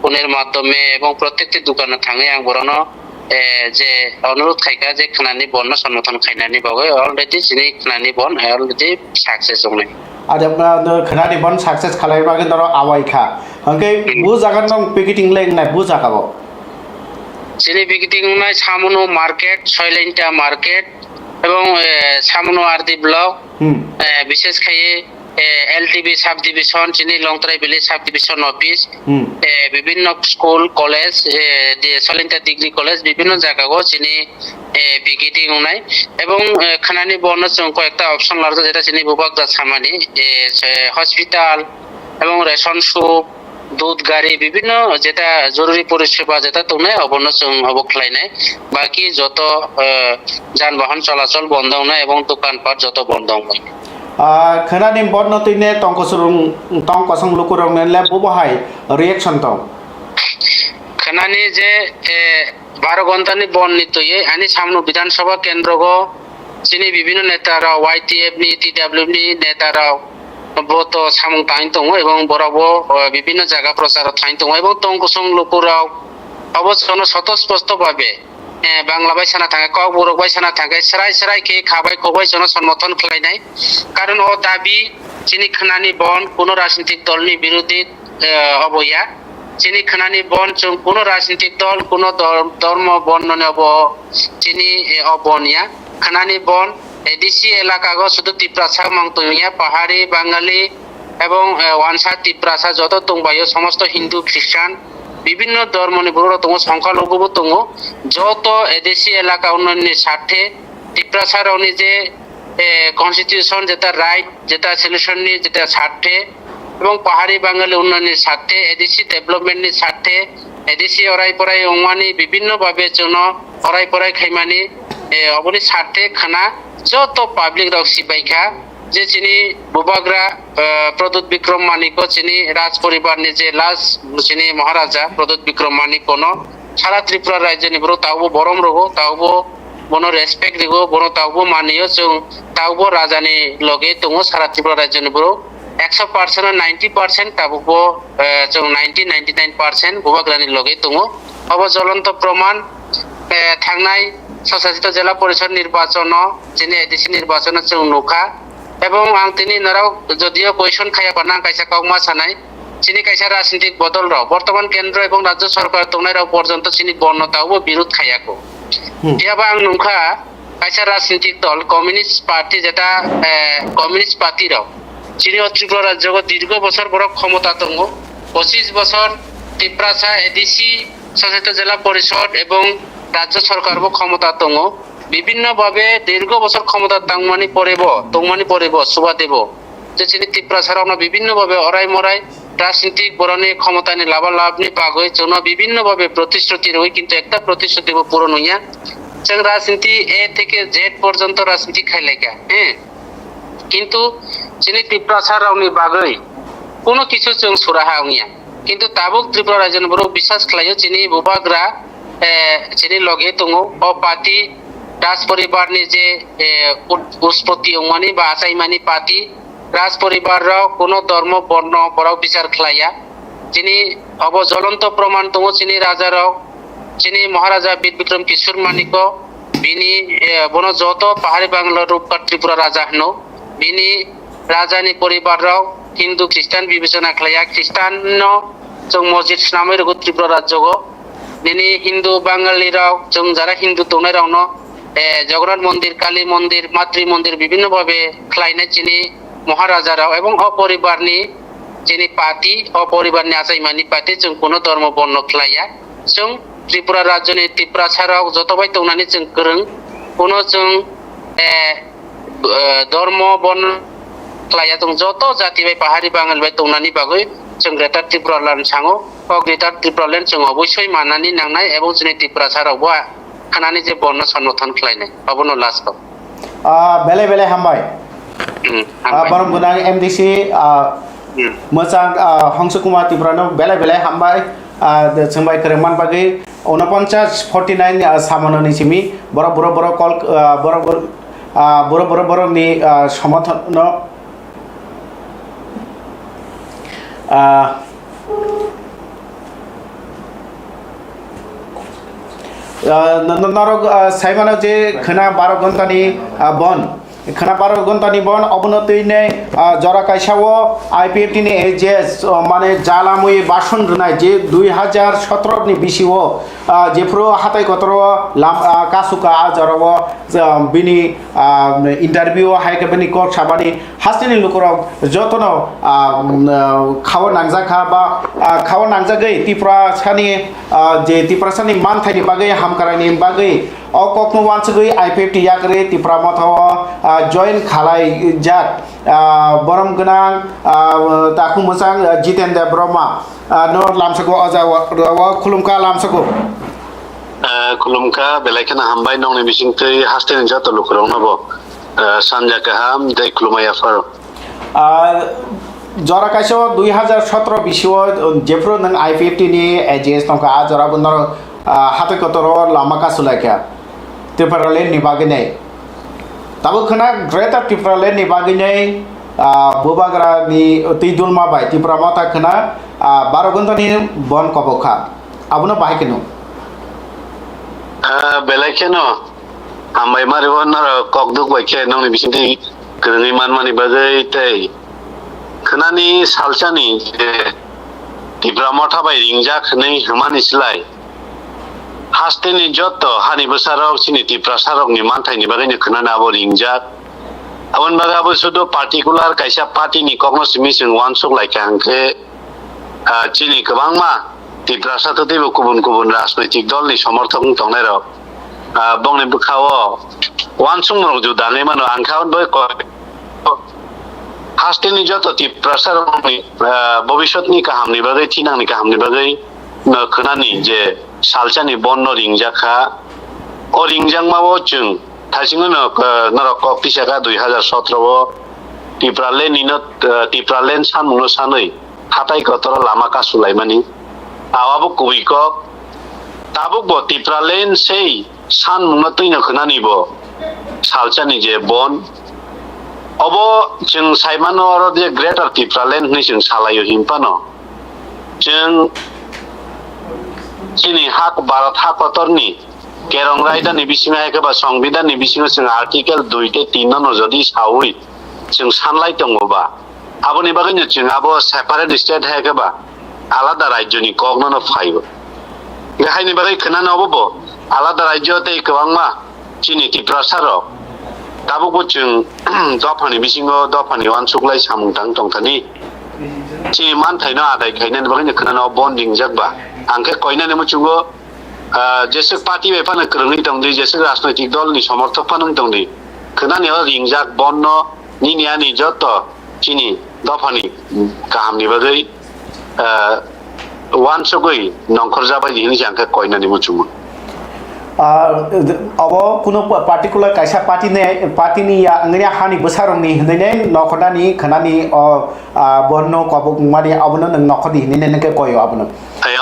ফোনের মাধ্যমে এবং প্রত্যেকটি দোকানে থাঙে আং বরনো যে অনুরোধ খাইকা যে খানানি বর্ণ সমর্থন খাইনানি বাগৈ অলরেডি চিনি খানানি বন অলরেডি সাকসেস হनै ada khana bon success khalai bagin daro awai kha hangke bu jagan nang picketing leng na bu jagabo চিনি পিকেটিং নাই সামনো মার্কেট সয়লেন্টা মার্কেট এবং সামনো আরদি ব্লক বিশেষ খাইয়ে এলটিবি সাব ডিভিশন চিনি লংতরাই ভিলেজ সাব ডিভিশন অফিস বিভিন্ন school college সয়লেন্টা degree college বিভিন্ন জায়গায় চিনি পিকেটিং নাই এবং খানানি বর্ণ কয়েকটা অপশন লাগছে যেটা চিনি বুবাগদা সামানি হসপিটাল এবং রেশন সুপ দুধ গাড়ি বিভিন্ন যেটা জরুরি পরিষেবা যেটা তোমরা অবন্য অবখ্লাইনায় বাকি যত যানবাহন চলাচল বন্ধ হয় এবং দোকানপাট যত বন্ধ হয় khana bon no tine tongkosong lukurong ne le bu bahai reaction tong খানানি যে 12 ঘন্টানি বন নিতয়ে আনি সামনো বিধানসভা কেন্দ্রগ চিনি বিভিন্ন নেতারা ওয়াইটিএফ নি টিডব্লিউ নি নেতারা ব্রত সামং তাইন দङ এবং বরাব বিভিন্ন জায়গা প্রচার থাইন দङ এবং তংকসং লোকরাও অবশ্য স্বতঃস্পষ্ট ভাবে বাংলা বাইসানা থাকে কক বড় বাইসানা থাকে সেরাই কে খাবাই খবাই জন সমর্থন খাইনাই কারণ ও দাবি চিনি খানানি বন কোন রাজনৈতিক দলনি বিরোধী অবয়া চিনি খানানি বন কোন রাজনৈতিক দল কোন ধর্ম বর্ণনে অব চিনি অবনিয়া খানানি বন এডিসি এলাকাগো শুধু তিপ্রাসা মাংতইয়া পাহাড়ি বাঙালি এবং ওয়ানসা তিপ্রাসা যত দংবায়ো সমস্ত হিন্দু খ্রিস্টান বিভিন্ন ধর্মনি বড় দङ সংখ্যালঘুবো দङ যত এডিসি এলাকা উন্নয়নের স্বার্থে তিপ্রাসার যে কনস্টিটিউশন যেটা রাইট যেটা সলিউশননি যেটা স্বার্থে এবং পাহাড়ি বাঙালি উন্নয়নের স্বার্থে এডিসি ডেভেলপমেন্টের স্বার্থে এডিসি অরাই পরাই অংমানি বিভিন্ন ভাবে জন অরাই পরাই খাইমানি অবনি স্বার্থে খানা যত পাবলিক রক সিপাইখা যে চিনি বুবাগ্রা প্রদুত বিক্রম মানিক চিনি রাজ পরিবার যে লাস্ট চিনি মহারাজা প্রদুত বিক্রম মানিক কোন সারা ত্রিপুরা রাজ্য নিবো তাও বরম রগো তাও বন রেসপেক্ট দিগো বন তাও মানিও তাও রাজানি লগে দङ সারা ত্রিপুরা রাজ্য নিবো 100% 90% তাবো 99% বুবাগ্রানি লগে দङ অব জ্বলন্ত প্রমাণ থাংনাই স্বশাসিত জেলা পরিষদ নির্বাচন যিনি এডিসি নির্বাচন নুখা এবং আং তিনি নরাও যদিও কোয়েশন খাইয়া পানা কাইসা কমা সানাই চিনি কাইসা রাজনৈতিক বদল রাও বর্তমান কেন্দ্র এবং রাজ্য সরকার তোমরা রাও পর্যন্ত চিনি বর্ণতাও বিরোধ খাইয়াকো ইয়াবা আং নুখা কাইসা রাজনৈতিক দল কমিউনিস্ট পার্টি যেটা কমিউনিস্ট পার্টি রাও চিনি ত্রিপুরা রাজ্য দীর্ঘ বছর বড় ক্ষমতা দङ 25 বছর তিপ্রাসা এডিসি স্বশাসিত জেলা পরিষদ এবং রাজ্য সরকার ক্ষমতা দङ বিভিন্ন ভাবে দীর্ঘ বছর ক্ষমতা তংমানি পড়িব সুবা দেব যে চিনি ত্রিপুরাসার আমরা বিভিন্ন ভাবে অরাই মরাই রাজনৈতিক বরণে ক্ষমতা নি লাভালাভনি পাগৈ জন্য বিভিন্ন ভাবে প্রতিশ্রুতি রই কিন্তু একটা প্রতিশ্রুতি পূরণ হইয়া जों রাজনীতি এ থেকে জেড পর্যন্ত রাজনীতি খাইলাইকা কিন্তু চিনি ত্রিপুরাসার রাওনি বাগৈ কোনো কিছু जों সুরাহা হইয়া কিন্তু তাবুক ত্রিপুরা রাজ্য বড় বিশ্বাস খাইयो চিনি বুবাগ্রা চিনি লগে দङ ও পার্টি রাজ পরিবারনি যে উৎপত্তি অংমানি বা আসাইমানি পার্টি রাজ পরিবাররাও কোনো ধর্ম বর্ণ বড় বিচার খাইয়া যিনি অব জ্বলন্ত প্রমাণ দङ চিনি রাজারাও চিনি মহারাজা বীর বিক্রম কিশোর মানিক বিনি বন যত পাহাড়ি বাংলা রূপকার ত্রিপুরা রাজা হনো বিনি राजानि परिबाराव हिंदू ख्रिस्टान विवेचना खालाया ख्रिस्टान जों मस्जिद नामै रग त्रिपुरा राज्यगो दिनै हिंदू बांगाली राव जों जारा हिंदू दंनाय रावनो जगन्नाथ मंदिर काली मंदिर मातृ मंदिर विभिन्न भावे खालायनाय जिनि महाराजा राव एवं अपरिबारनि जिनि पार्टी अपरिबारनि आसायमानि पार्टी जों कोनो धर्म बन्न खालाया जों त्रिपुरा राज्यनि त्रिपुरासाराव जतबाय दंनानै जों गोरों कोनो जों धर्म बन्न खालाया जों जत जाति बाय पाहाड़ी बांगाल बाय दंनानै बागै जों ग्रेटार त्रिपुरा लैंड सांगो ग्रेटार त्रिपुरा लैंड जों अबयसय माननानै नांनाय एवं जोंनि त्रिपुरासारावबो खानानै जे बन्न सन्नथन खालायनाय अबनो लास्टआव बेले बेले हामबाय बरम गुनां एमडीसी मोजां हंस कुमार त्रिपुरानो बेले बेले हामबाय जोंबाय खोरोमान बागै 49 सामननि सिमी बर कल बरनि समर्थन नरक साइमानो जे खना 12 घंटानि बन खना 12 घंटानि बन अबनतैने जरा काइसाव आईपीएफटी नि एजेस माने जालामुय बासन रनाय जे 2017 नि बिसिव जेफ्रो हाथाय गतर कासुका जराव बिनि इंटरव्यू हायकबनि कोर साबानि हास्तिनि लुकराव जतन खाव नांजाखा बा खाव नांजागै त्रिपुरा सानि जे त्रिपुरा सानि मानथायनि बागै हामकारानि बागै अककनु वानसगै आईपीएफटी याकरे त्रिपुरा मथाव जॉइन खालाय जात बरम गोनां ताकु मोजां जितेन्द्र ब्रह्मा नो लामसगो अजाव खुलुमका लामसगो खुलुमका बेलायखना हामबाय नंनि बिसिंथै हास्तेन जात लुखराव नबो सानजा गाहाम दै खुलुमायाफोर जरा काइसो 2017 बिसिव जेफ्रो नों आईपीएफटी नि एजेस तंका जरा बन्दर हाथै कतर लामा कासुलायका त्रिपुरा लेन नि बागै ताबो खना ग्रेटार त्रिपुरा लेन नि बागै बोबाग्रानि तैदुलमा बाय त्रिपुरा माता खना 12 घंटानि बन कबखा आबुनो बाहायकेनु बेलायखेनो हामबाय मारिबो नर ककदुक बायखे नंनि बिसिंथै गोरोङै मानमानि बागै तै खनानि सालसानि त्रिपुरा माथा बाय रिंजा खनै हमानिसलाय हास्तेनि जत हानि बसाराव सिनि त्रिपुरा सारकनि मानथायनि बागैनो खोनाना आबो रिंजाक आबन बागाबो सुदो पार्टिकुलार काइसा पार्टीनि कग्नोसिमि जों वानसक लायका हांखे चिनि गोबांमा त्रिपुरा साथदेबो गुबुन गुबुन राजनैतिक दलनि समर्थक दंनाय र बंनि बुखाव वानसुं रग जु दाने मानो आंखावनबो हास्तेनि जत त्रिपुरा सारकनि भबिष्यतनि काहामनि बागै थिनांनि काहामनि बागै खोनानि जे सालसानि बन्न रिंजाखा अ रिंजांमावो जों थासिङो नरक पिसाका 2017 त्रिपुरा लेन सानमुनो सानै हाथाय गतर लामा कासुलायमानि आवाबो कुबिक ताबुक त्रिपुरा लेन sei सानमुनो तैनो खोनानिबो सालसानि जे बन अबो जों साइमानो आरो जे ग्रेटार त्रिपुरा लेन होनै जों सालायो हिमपानो जों चिनि हाक भारत हाक कतरनि केरं रायदानि बिसिङा हेकबा संबिधाननि बिसिङा जों आर्टिकेल 2 ते 3 न जदि सावै जों सानलाय दङबा आबोनि बागैनो जों आबो सेपारेट स्टेट हेकबा आलादा राज्यनि कगननो फाइबो गाहायनि बागै खोनानावबो आलादा राज्य तै गोबांमा चिनि त्रिपुरा सारक दाबो जों दफानि बिसिङो दफानि वानसुकलाय सामुंथां दंथानि चिनि मानथायनो आदाय खायनानि बागैनो खोनानाव बन्डिं जागबा आंखे कयनानि मुचुगो जेसे पार्टी बेफानो गोरोङै दंदि जेसे राजनैतिक दलनि समर्थक फानो दंदि खोनानियाव रिंजाक बन्न निनियानि जत चिनि दफानि गाहामनि बागै वानसुगै नंखर जाबाय दिनि आंखे कयनानि मुचुगो अब कुनो पार्टिकुलर काइसा पार्टीनि अंगनि हानि बसारंनि हनैने नखदानि खनानि बन्न कबुक मानि अबनो नों नखदि हनैने नके कयो अबनो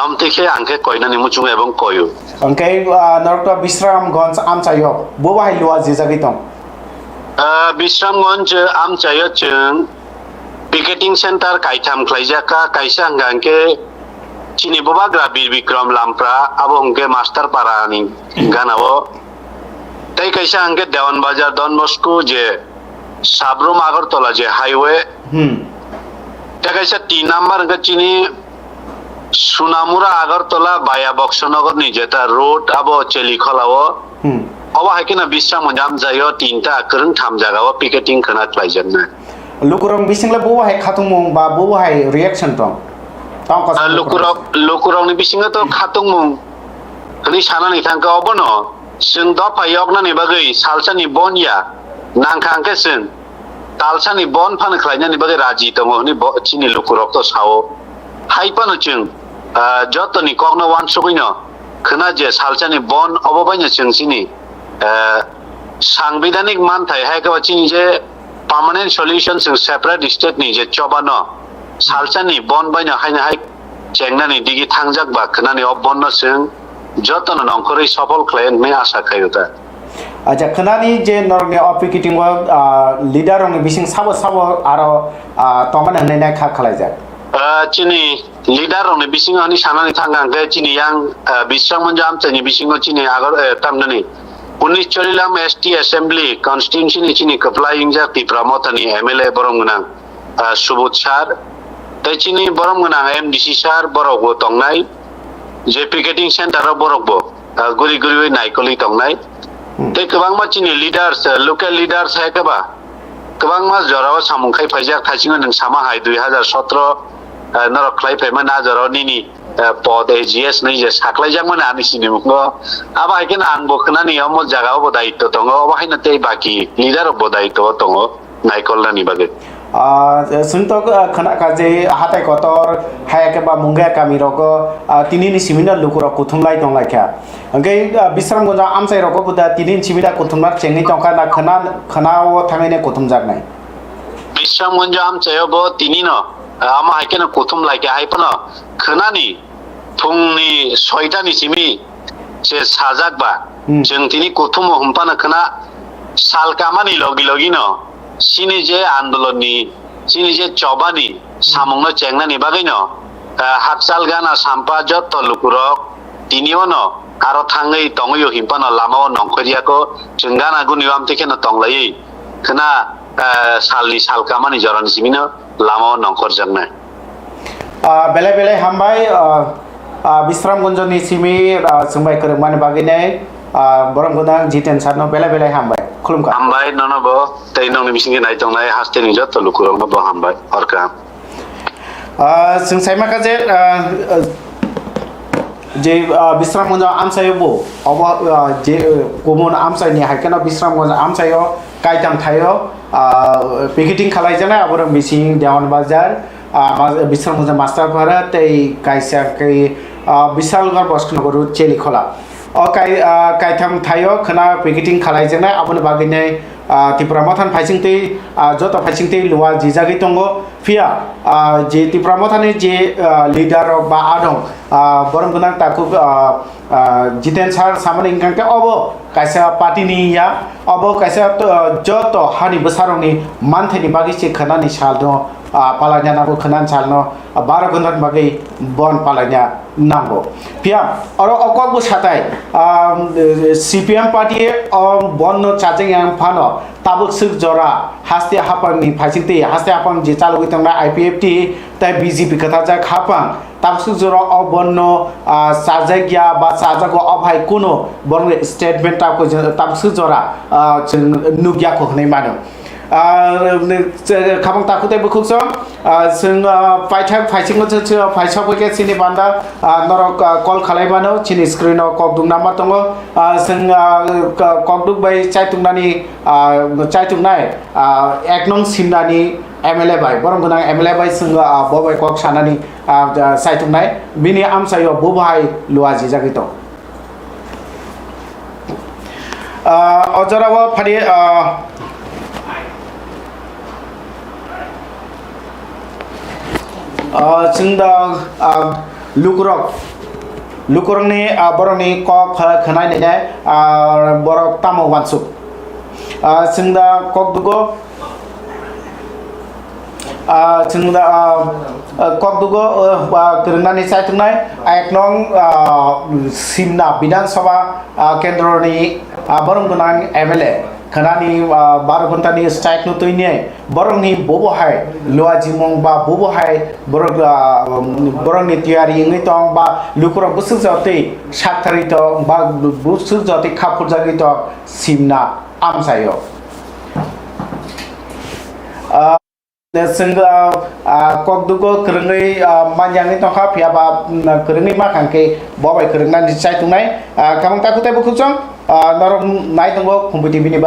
आम तेखे आंखे कयनानि मुचुगो एवं कयो अंके नरक विश्रामगंज आमचायो बो बाहाय लुआ जे जागै दं विश्रामगंज आमचायो जों पिकेटिंग सेंटर काइथाम खलाइजाका काइसा अंगांके चिनि बोबाग्रा बीर विक्रम लामप्रा अब उनके मास्टर पारानी गानावो तै कैसा अंके देवन बाजार don Bosco J Sabrum Agartala je highway Takaisa 3 number ke chini Sunamura Agartala via Boxonagar ni jeta road abo Chelikholao awa hakina bisang monjam jayo 3ta kereng tham jagawa picketing khana thlaijanna lukurong bisingla bo hai khatung mong ba bo hai reaction tong ko lukurong ni bisinga to khatung mong kali sana ni thangka obono sing do payok na ni bagai salsa ni bonya nangkhang ke sing talsa ni bon phan khlaina ni bagai raji tongo ni chini lukurok to sao hai pano chung joto ni kogno wan sukuino khana je salsa ni bon obobanya chung sini সাংবিধানিক মান থাই high কা চিনি যে permanent solution song separate state নি যে চবানো সালসানি বন বাইনা hyena high চেংনানি দিগি থাংজাক বা খনানি অবন্ন সং যতন নংকরি সফল ক্লায়েন্ট মে আশা খায়ুতা aja khenani je norne opikiting wa leader ong bising sabo aro toman hanai nai kha khalai chini leader ong bising ani sanani thangang ge chini yang bisang monjam chini bising chini agar tamnani 19 চলিলাম ST assembly constitution চিনি কপ্লাইং জাতি প্রমোথনি MLA বরমগুনাং Subodh সার তাই চিনি বরমগুনাং MDC সার বরগবো তংনাই যে picketing centre বরগবো গুরি গুরি নাইকলি তংনাই তাই গোबांमा চিনি leaders local leaders হায়কাবা गोबांमा जराव सामुंखाय फाइजाक थासिङो नों सामा हाय 2017 नरक ख्लाय फेमा ना जराव निनि पद एजिएस नै जे साख्लायजाकमोन आनि सिनिमुखो आबा हायकेन आं बखनानि अमल जागाव बो दायित्व दङ अबाहायनो तै बाकी लिडार बो दायित्व दङ नायकलनानि बागै सुनतो खना काजे हाताय कतर हायके बा मुंगा कामी रको तिनिनि सिमिना लुकुरा कुथुमलाय दंलायखा अंगै बिश्रामगंज आमसाय रको बुदा तिनिनि सिमिना कुथुमना चेंगनि तंका ना खनाव थांगैने कुथुमजाकनाय बिश्रामगंज आमसाय बो तिनिनो आमा हायकेन कुथुमलायके हायपनो खनानि फुंनि 6टानि सिमि जे साजाकबा जों तिनि कुथुम हमपानो खना सालकामानि लगिलगिनो सिनि जे आन्दोलननि सिनि जे चबानि सामुंनो चेंगनानि बागैनो हाकसाल गाना साम्पा जत लुकुरक तिनियोनो आरो थाङै तङैयो हिमपानो लामाव नंखरियाको जों गाना गुनिवाम तेखेनो तंलायै खना सालनि सालकामानि जरानि सिमिनो लामाव नंखरजांना बेले बेले हामबाय बिश्रामगंजनि सिमि सोंबाय खोरोंमानि बागैने बरमगोनां जितेन सारनो बेले बेले हामबाय खुलुमखा हामबाय ननबो तै नंनि बिसिंगे नाय तंनाय हास्तेनि जत लुकुरंनो बो हामबाय हरका जों सायमाखाजे जे बिश्रामगंज आमसायबो अब जे गुबुन आमसायनि हायकेना बिश्रामगंज आमसायो कायताम थायो पिकेटिं खालायजानाय आबर मिसिं देवान बाजार बिश्रामगंज मास्टारफोरा तै कायसाकै बिशालगढ़ बस्कनगर चेलिखला कायथाम थायो खना पिकेटिं खालायजानाय आबन बागैने तिप्रामथान फाइसिंतै जत फाइसिंतै लुवा जिजागै दंगो फिया जे तिप्रामथानि जे लिडार बा आदं बरमगोनां ताकु जितेन सार सामने इंकांते अब कायसा पार्टीनि या अब कायसा जत हानि बसारनि मानथैनि बागै से खनानि सालनो पालायना नांगौ खनान सालनो 12 घन्टा बागै बन पालायना नांगौ फिया और अकबो साथाय सीपीएम पार्टी बन चाजें आं फानो ताबुक सुख जरा हास्ते हापांनि फाइसिंतै हास्ते हापां जे चालुगै तंना आईपीएफटी ताय बीजेपी कथा जा खापां ताबुक जरा अबन्न साजागिया बा साजागो अभाय कोनो बरन स्टेटमेंट ताबुक जरा नुगिया को हनै मानो खाबां ताकुते बुखुसो जों फाइसिंग फाइसाबके सिनि बान्दा नरक कल खालायबानो चिनि स्क्रिनाव ककदुं नाम्बार दङ जों ककदुं बाय चाइतुंनाय 1 नं सिमनानि एमएलए बाय बरमगोनां एमएलए बाय जों बबाय कक सानानि चाइतुंनाय बिनि आमसायो बबाय लुवाजि जागितो अजराव फारि जोंदा लुकुरंनि बरनि कक खनाय नेने बरक तामो वानसुक जोंदा कक दुगो जोंदा कक दुगो करनानि सायथुनाय 1 नं सिमना विधानसभा केन्द्रनि बरमगोनां MLA khana ni 12 ghonta ni strike no toine borong ni bobo hai loa jimong ba bobo hai borong ni tiari ngi tong ba lukro busu jate saktari tong ba busu jate khapur jagi to simna amsayo sehingga kok dugo kerengai manjang itu kah pihak kerengai makan ke bawa kerengan di cai tunai kamu tak kutai buku cong norong naik tunggu kompeti bini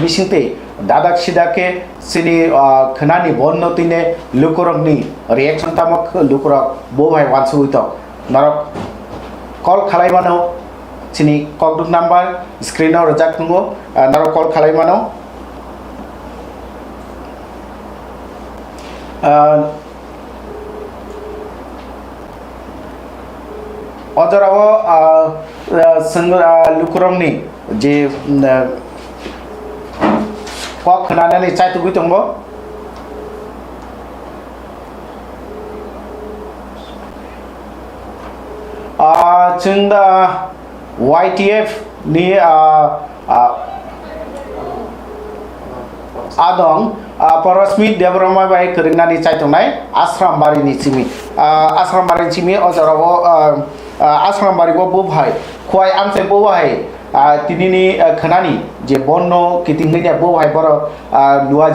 bising te dadak sida ke sini kenani bon notine lukurok ni reaction tamak lukurok bawa wansu itu norok call khalai mano sini kok duk number screen or rejak tunggu norok call khalai mano অজরাও লুকুরমনি যে cock খনানানি চাইতুগুই দङ जों दा YTF नि adong Porosmi Debroma by Kurinani Chaitonai, Asram Barini Simi, Asram Barin Simi, Ozarawo, Asram Barigo Bubhai, Quai Amse Bubhai, Tinini Kanani, Jebono, Kitinga Bubhai Boro, Lua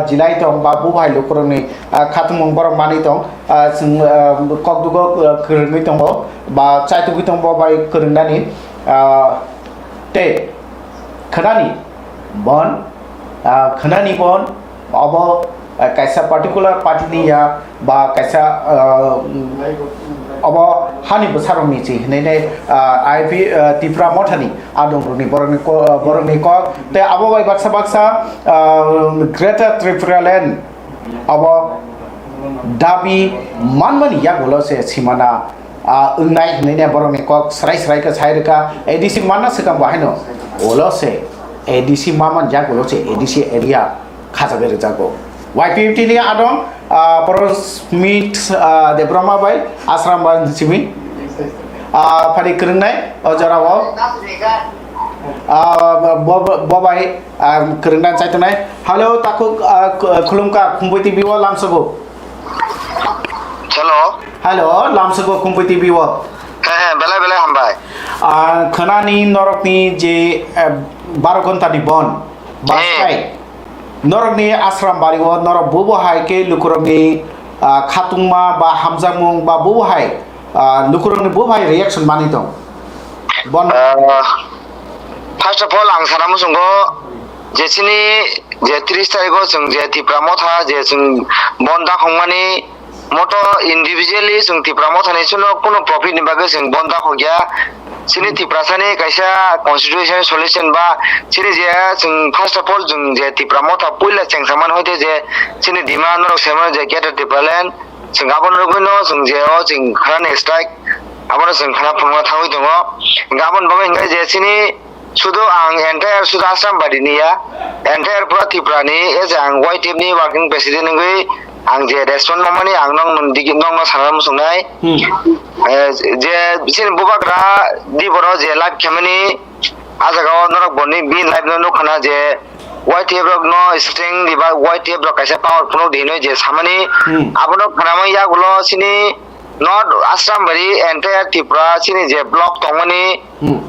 Jilaitong, Babuhai, Lukuroni, Katumong Boro Manitong, Kokdugo Kurimitongo, Ba Chaitugitongo by Kurinani, Te Kanani, Bon. खनानी बन अब कैसा particular party नि या बा कैसा अब हानि बसारो मिची ने आईपी तिप्रा मथानी आदंगनि बरनि को ते अब बाय बाक्सा ग्रेटर त्रिपुरालैंड अब दाबी मानमनि या बोलो से सिमाना उंनाय ने बरनि को सराय का साइरका एडिसी मानना सिका बाहायनो ओलो से ADC Maman Jago, ADC area Kazabere Jago. YPFT ni adong Poros meet the Brahma by Asram Ban Simi. Padi Kurunai, Ojarawa, Bobai, Kurundan Saitunai. Hello, Taku Kulumka, Kumbuti Biwa Lamsago. Hello, Lamsago Kumbuti Biwa. Bela hambai. Khanani Norokni je 12 घंटा नि बन बासkai नरकनि आश्रम बारिगो नरक बोबो हायके लुकुरंनि खातुंमा बा हामजामुं बा बोबो हाय लुकुरंनि बोबो हाय रिएक्शन मानि दं बन फर्स्ट अफ ऑल आं सानामु संगो जेसिनि जे 30 तारिखो जों जे तिप्रामो था जे जों बन्दा खंमानि मतो इन्डिविजुअली जों तिप्रामो थानाय सुनो कोनो प्रॉफिट नि बागै जों बन्दा खगया सिनि तिप्रासानि कैसा कन्स्टिट्यूशन सॉल्यूशन बा सिनि जे जों फर्स्ट अफ ऑल जों जे तिप्रामो था पुइला सेंसामान होते जे सिनि दिमा नरक सेमा जे गेटर तिप्रालेन जों गाबन रगनो जों जे जों खाना स्ट्राइक आबनो जों खाना फुंगा थावै दङ गाबन बागै इंगा जे सिनि सुदो आं एन्टायर सुदा आसाम बादिनिया एन्टायर पुरा तिप्रानि एज आं YTF नि वर्किंग प्रेसिडेन्ट नगै आं जे रेस्पन्ड मामानि आं नं दिगि नंग साना मुसुंनाय जे बिसिन बुबाग्रा दिबरो जे लाइभ खेमनि आजागाव नरक बनि बि लाइभ नो खाना जे YTF रक नो स्ट्रेंग दिबा YTF रक कैसे पावरफुल दिनो जे सामानि आबनो खानामा यागुलो सिनि नॉट आसाम बरि एन्टायर त्रिपुरा सिनि जे ब्लक तंगनि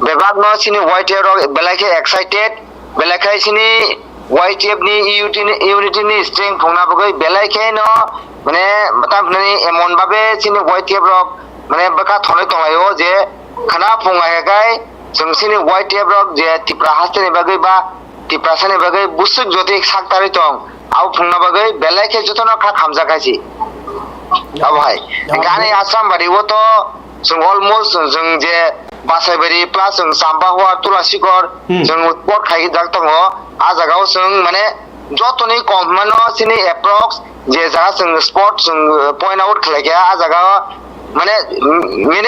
बेबाग नो सिनि YTF रक बेलाखे एक्साइटेड बेलाखे सिनि YTF नि यूनिटी नि स्ट्रेंग फंना बगै बेलाखे न माने ताबनि एमन बाबे सिनि YTF रक माने बका थनै तंगायो जे खाना फंगायगाय जों सिनि YTF रक जे त्रिपुरा हास्टेनि बागै बा त्रिपुरासानि बागै बुसुक जति साकतारि तंग आउ फंना बागै बेलाखे जतन खा खामजागासि अब हाय गाने आसाम बारि वो तो जों अलमोस्ट जों जे बासायबारि प्लास जों साम्बा हुआ तुलासिकर जों स्पट खाइ जागतङ आ जागाव जों माने जतनि कममानो सिनि एप्रॉक्स जे जागा जों स्पट जों पॉइंट आउट खालायगा आ जागा माने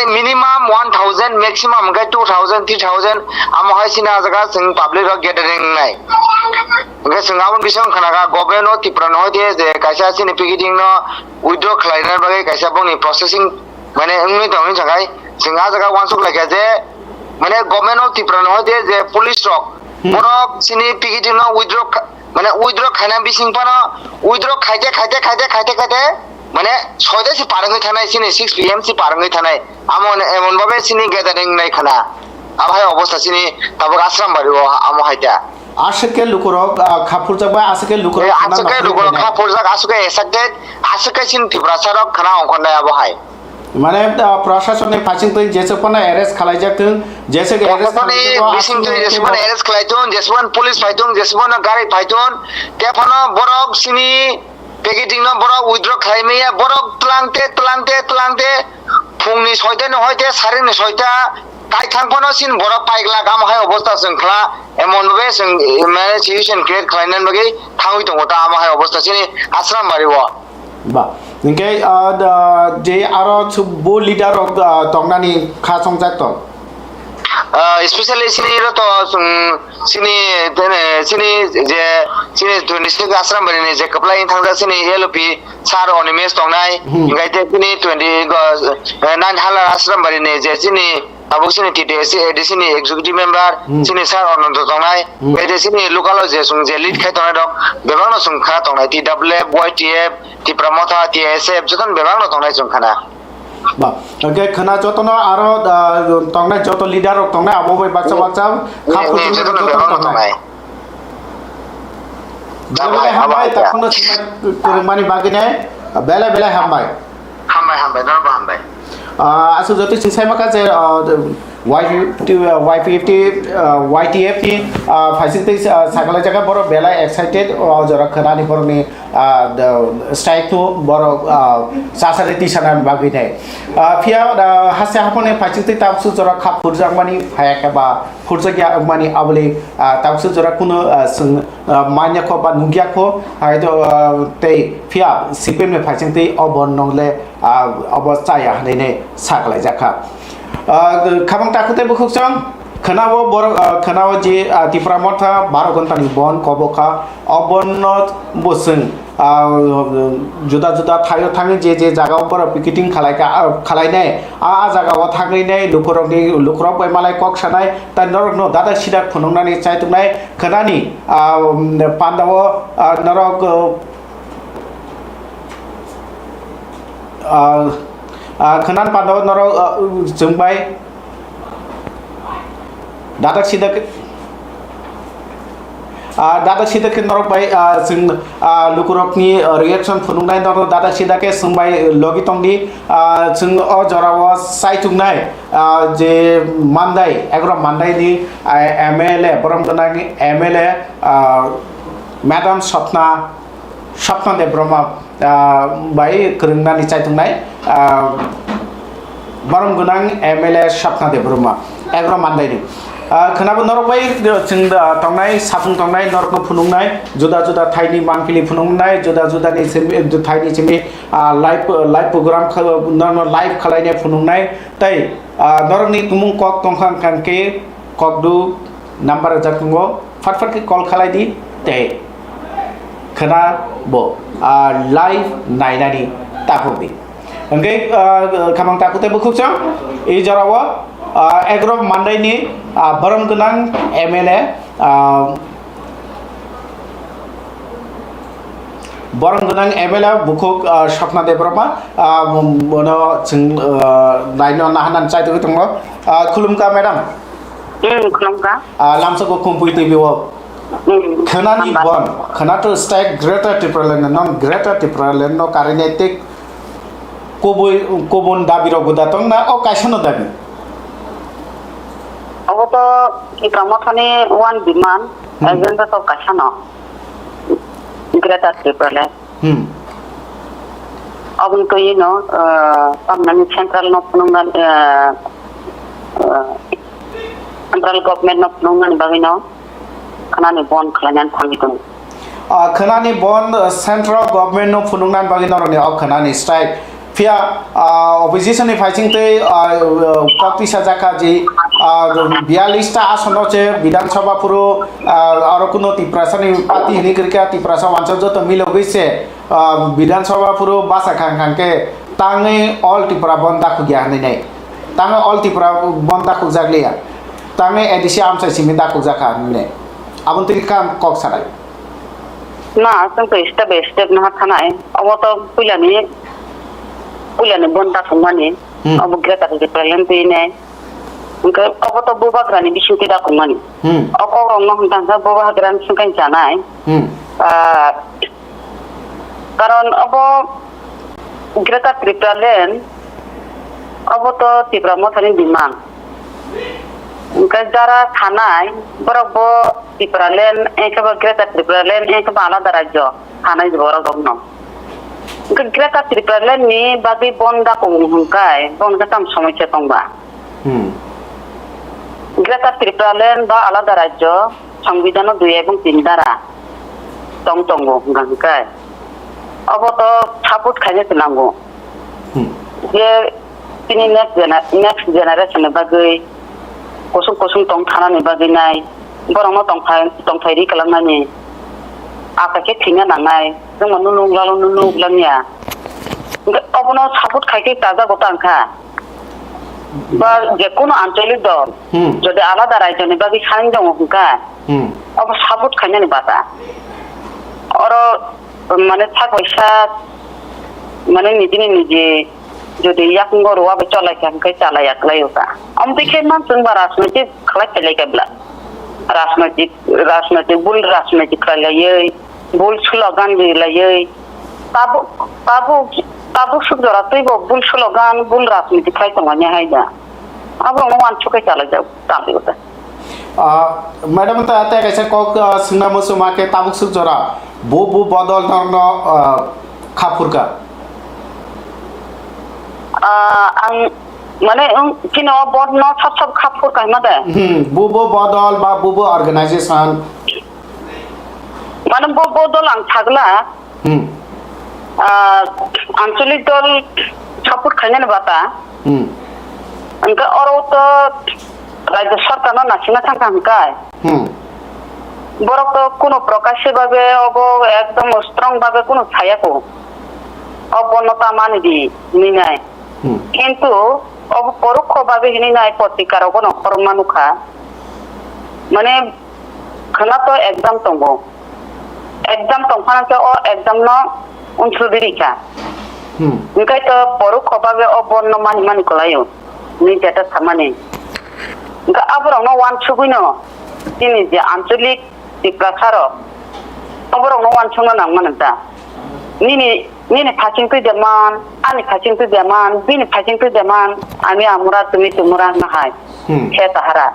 मिनिमाम 1000 मैक्सिमम गा 2000 3000 आमहाय सिना जागा जों पब्लिक गैदरिंग नाय ओके जों आबन बिसं खानागा गभर्नमेन्ट तिप्रा न होते जे कायसा सिनि पिकेटिंग न उइड्र खालायनाय बागै कायसा बनि प्रोसेसिंग माने उन्नि दंनि थाखाय जों आ जागा वानसुक लायगा जे माने गभर्नमेन्ट तिप्रा न होते जे पुलिस रक borok sini piketing no withdraw খাইনা বিসিংপানো withdraw খাইতে মানে 6টা সি পারঙ্গই থানায় সিনি 6 pm সি পারঙ্গই থানায় এমন ভাবে সিনি গ্যাদারিং নাই খানা আবহাই অবস্থা সিনি তারপর আশ্রম বাড়ি আমো হাইতা আসকে লুকুরক খাপুর যাবা আসকে লুকুরক আসকে লুকুরক খাপুর যাক আসকে এসাকটেড আসকে সিন টিব্রাসারক খানা অঙ্কনায় আবহাই মানে প্রশাসনের ফাঁসিং তুই যেসব কোনো অ্যারেস্ট খালাই যাতুন যেসব অ্যারেস্ট বিসিং তুই যেসব অ্যারেস্ট খালাইতুন যেসব পুলিশ ফাইতুন যেসব গাড়ি ফাইতুন তেফানো বরক সিনি পেকেটিং ন বরক উইথড্র খাইমেয়া বরক তলাংতে ফুংনি 6টা নহয়তে সারিনি 6টা তাই থাংফানো সিন বরক পাইগলা গাম হাই অবস্থা সংখলা এমন ভাবে মানে সিচুয়েশন ক্রিয়েট খাইনান বাকি থাঙ্গই দङ তা আমা হাই অবস্থা সিনি আশ্রম বাড়িব বা নিকে যে আরো বো লিডার তংনানি খা সংজাক তো especially sini to sini je sini district asram bari ne je kapla in thangda sini LP sar onimes tongnai ngai te sini 9 hala asram bari ne je sini abuk sini TDC sini executive member sini sar ononto tongnai ngai te sini local je sung je lead khai tongnai dok bebang no sung kha tongnai TWF YTF ti pramotha TSF joton bebang no tongnai sung khana বা ওকে খানা যতন আরো তংনা যত leader তংনা আবহাওয়া বাচ্চা খাপুর যত তংনা বেলে হামাই তখন মানে বাকি নাই বেলে হামাই আসলে যত সিসাই মাকা যে YTF ni facility sakala jaga boro bela excited jora khanani boroni strike to boro sasariti sanan bagi nai pia hasya hapone facility tapsu jora khap furjang mani hayaka ba furjagya mani abli tapsu jora kuno manya ko ba nugya ko haido tei pia sipem ne facility obon nongle obostaya ne sakala jaka খাবাং তাকুতে বুকুকচং খানাও বড় খানাও যে তিপ্রামথা 12 ঘন্টানি বন কবকা অবনত বসং जुदा जुदा थायो थाङो जे जागाव पर picketing खालायनाय जागाव थांनाय लुखरक मालाय कक सानाय ता नरक नो दादा सिदा फुनंनानै चायतुंनाय खानानि पान्दाव नरक खानान पान्दाव नरक जोंबाय दादा सिदा के नरक बाय जों लुकुरकनि रिएक्शन फुनुंनाय नरक दादा सिदा के सोंबाय लगितंनि जों अ जराव साइतुंनाय जे मानदाय एग्र मानदायनि एमएलए बरमगनानि एमएलए मैडम सपना दे ब्रह्मा बाय फोरोंनानै चायतुंनाय बरमगनां एमएलए सपना दे ब्रह्मा एग्र मानदायनि खोनाबो नरक बाय जों थांनाय साफुं थांनाय नरक फुनुंनाय जुदा जुदा थाइनि मानफिलि फुनुंनाय जुदा जुदानि थाइनि सिमि लाइव प्रोग्राम लाइव खालायनाय फुनुंनाय तै नरकनि कुमुं कक तंखां कांके ककदु नाम्बार जाकुंगो फटफट कल खालायदि तै खोनाबो लाइव नायनानि ताफुबि ओंगे खामां ताकुते बुखुचों ए जराव एग्र मानदायनि बरमगनां एमएलए बुकुक सपना दे ब्रह्मा मोनो जों नायनो नाहानान चायदो दङ खुलुमका मेडाम खुलुमका लामसको कम्पुइति बिव खोनानि बन खोनाथ स्ट्राइक ग्रेटर टिप्रालेन्ड नन ग्रेटर टिप्रालेन्ड न कारिनेटिक कोबुन दाबिरो गुदातং ना अ कायसनो दाबि अगत की प्रमोथने वन डिमांड एजेंडा तो काशनो ग्रेटर टिप्रालेन्ड अब तो ये नो परमानेंट सेंट्रल नो पुनंगन सेंट्रल गवर्नमेंट नो पुनंगन बागिनो खानानि बन खालायनानै थांगिदों खानानि बन सेंट्रल गवर्नमेंट नो पुनंगन बागिनो रनि अ खानानि स्ट्राइक फिया अपोजिशन फाइटिंग ते कक्ति साजाका जी 42टा आसन আছে বিধানসভা পুরো আর কোনো তিপ্রাসানি পাতি হিনি করিকা তিপ্রাসা অঞ্চল যত মিল গইছে বিধানসভা পুরো বাসা খাংখাংকে তাঙে অল ত্রিপুরা বন্ধা খুগিয়া নাই তাঙে অল ত্রিপুরা বন্ধা খুজাগলিয়া তাঙে এডিসি আমসাই সিমি দা খুজাকা নে abon tiki kam kok sarai na जोंखौ step by step ना थानाय अब तो पुलियानि बनता संमानि अब ग्रेटार रिप्रेजेन्ट पेने उनके अब तो बुबाग्रानि बिसुति दा कुमानि अब रंग हमतांसा बुबाग्रानि संकाय जानाय कारण अब ग्रेटार रिप्रेजेन्ट अब तो तिब्रा मथानि दिमाग उनके जारा थानाय बरबो रिप्रेजेन्ट एकबा ग्रेटार रिप्रेजेन्ट एकबा आलादा राज्य थानाय जरा दंनो ग्रेटार रिप्रेजेन्ट नि बागै बन्दा कुमहुंकाय बन्दा ताम समस्या दंबा ग्रेटार रिप्रेजेन्ट बा आलादा राज्य संविधान 2 এবং 3 দ্বারা दंगो हुंकाय अब तो सापोर्ट खायनो नांगौ जे तिनि नेक्स्ट जेनेरेशन बागै कसुं दं थानानै बागैनाय बरंनो दंथायरि खालामनानै आखाके थिना नांनाय जों नुनुग्लानिया अबनो सापोर्ट खायके ताजा गतांखा बा जेकोनो आंचलिक दल যদি আলাদা রাজ্যनि बागै सानै दङ हुंका अब सापोर्ट खायनो बाता और माने थाखैसा माने निजे যদি याकंगो रोवा बे चलायखा हुंका चालायाखलायोता अमतिखे मानसुन बा राजनीतिक खालायलायगाब्ला राजनीतिक बुल राजनीतिक खालायै बुल स्लोगान दिलायै ताबु सुजरा तैबो बुल स्लोगान बुल राजनीतिक खालायतंगानि हायदा अब मान चुके चला जाओ ताबुता मैडम त आते कैसे कक सिंना मसुमा के ताबुक सुजरा बो बदल नरन खापुरका आं माने किनो बदन सब खापुर कायमा दे बुबो बदल बा बुबो अर्गेनाइजेशन माने बदल आं थागला आंचलिक दल सापोर्ट खायनो बाता उनका और तो राज्य सरकार नासिना थांका हुंकाय बरक तो कोनो प्रकाश भाबे अब एकदम स्ट्रंग भाबे कोनो छायाको अबनता मानि दी निनाय किंतु अब परोक्ष भाबे हिनाय प्रतिकार कोनो परमाणुखा माने खना तो एग्जाम तंगो एग्जाम तंखाना के ओ एग्जाम न उनसुदिरिका उनका तो परोक्ष भाबे अबन मानि कलायो नि जेटा थामाने उनका अबरंनो वान छुगुनो तिनि जे आंचलिक दिप्रासार अबरंनो वान छुनो नांमानता निनि फाचिं तु देमान आनि फाचिं तु देमान बिनि फाचिं तु देमान आमी आमुरा तुमि तुमुरा नाहाय हे ताहारा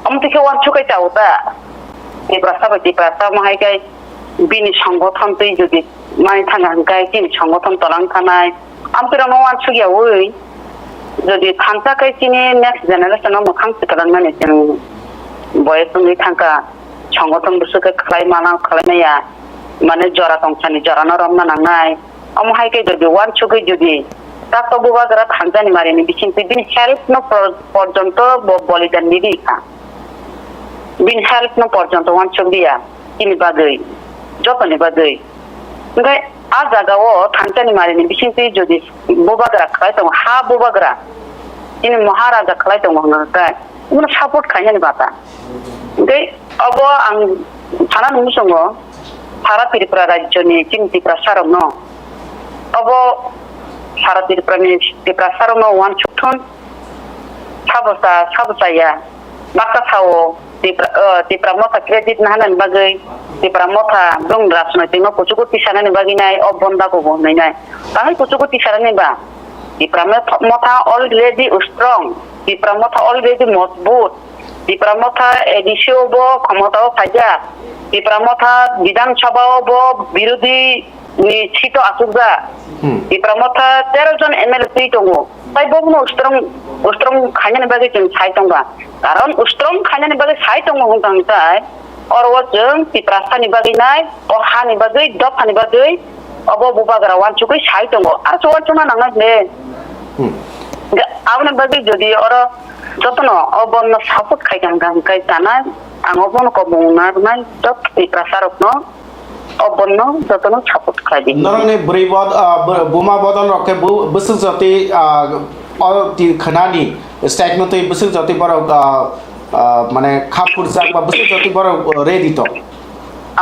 अमतिके वान छुकै ताउता दिप्रासा माहायगाय बिनि संगठन तै जदि मानि थांगा हंगाय तिनि संगठन तलां थानाय आमतिरनो वान छुगियावै যদি थांका कैसिनि नेक्स्ट जेनेरेशनाव मोखां सिखारनानै जों बयसनि थांका संगठन बुसुके खालायनाया माने जरा दंसानि जरानो रमना नांनाय अमहायके जदि वान छुकै जदि तातो बुबागरा थांजानि मारिनि बिसिंति बिन हेल्प न पर्यन्त बलिदान निदिखा बिन हेल्प न पर्यन्त वान छुगिया तिनि बागै जतनि बागै ओमफ्राय आ जागाव थांजानि मारिनि बिसिंति जदि बुबागरा खालायदों हा बुबागरा ini महाराजा खालायदों होननाय उन सापोर्ट खायनो बाता ओमफ्राय अब आं थाना नुसङ सारा त्रिपुरा राज्यनि चिन्तिफ्रा सारनो अब सारा त्रिपुरानि त्रिपुरा सारनो वान छुथन साबसाया बाकासाव त्रिपुरा मथा क्रेडिट नाहानानै बागै त्रिपुरा मथा दं राजनैतिक न कुचुकुति सानानै बागैनाय अब बन्दाखौ होननाय बाहाय कुचुकुति सानानै बा त्रिपुरा मथा अलरेडी स्ट्रंग त्रिपुरा मथा अलरेडी मजबूत त्रिपुरा मथा एडिसियाव क्षमताव फायजा त्रिपुरा मथा विधानसभाव बिरोधी सीट आसुगा त्रिपुरा मथा 13 जन एमएलए दङ ताइ बनो स्ट्रंग खायनानै बागै जों साइ दंबा कारण स्ट्रंग खायनानै बागै साइ दङ होनतांताय और जों त्रिपुरा सानि बागैनाय अ हानि बागै दफानि बागै अब बुबागरा वान छुकै साइ दङ आरो जवान चुना नांनाय आपने बागै जदि और जतन अबन सापोर्ट खायगांगांखाय जानाय आं अबन को बुंनाय जत त्रिपुरा सारकनो अबन जतन सापोर्ट खायदि नरंनि ब्रैबद बुमा बदल रखे बुसुक जति ति खनानि स्टेटमेन्ट बुसुक जति बर মানে খাপুর যাক বা বসে যত বড় রেডি তো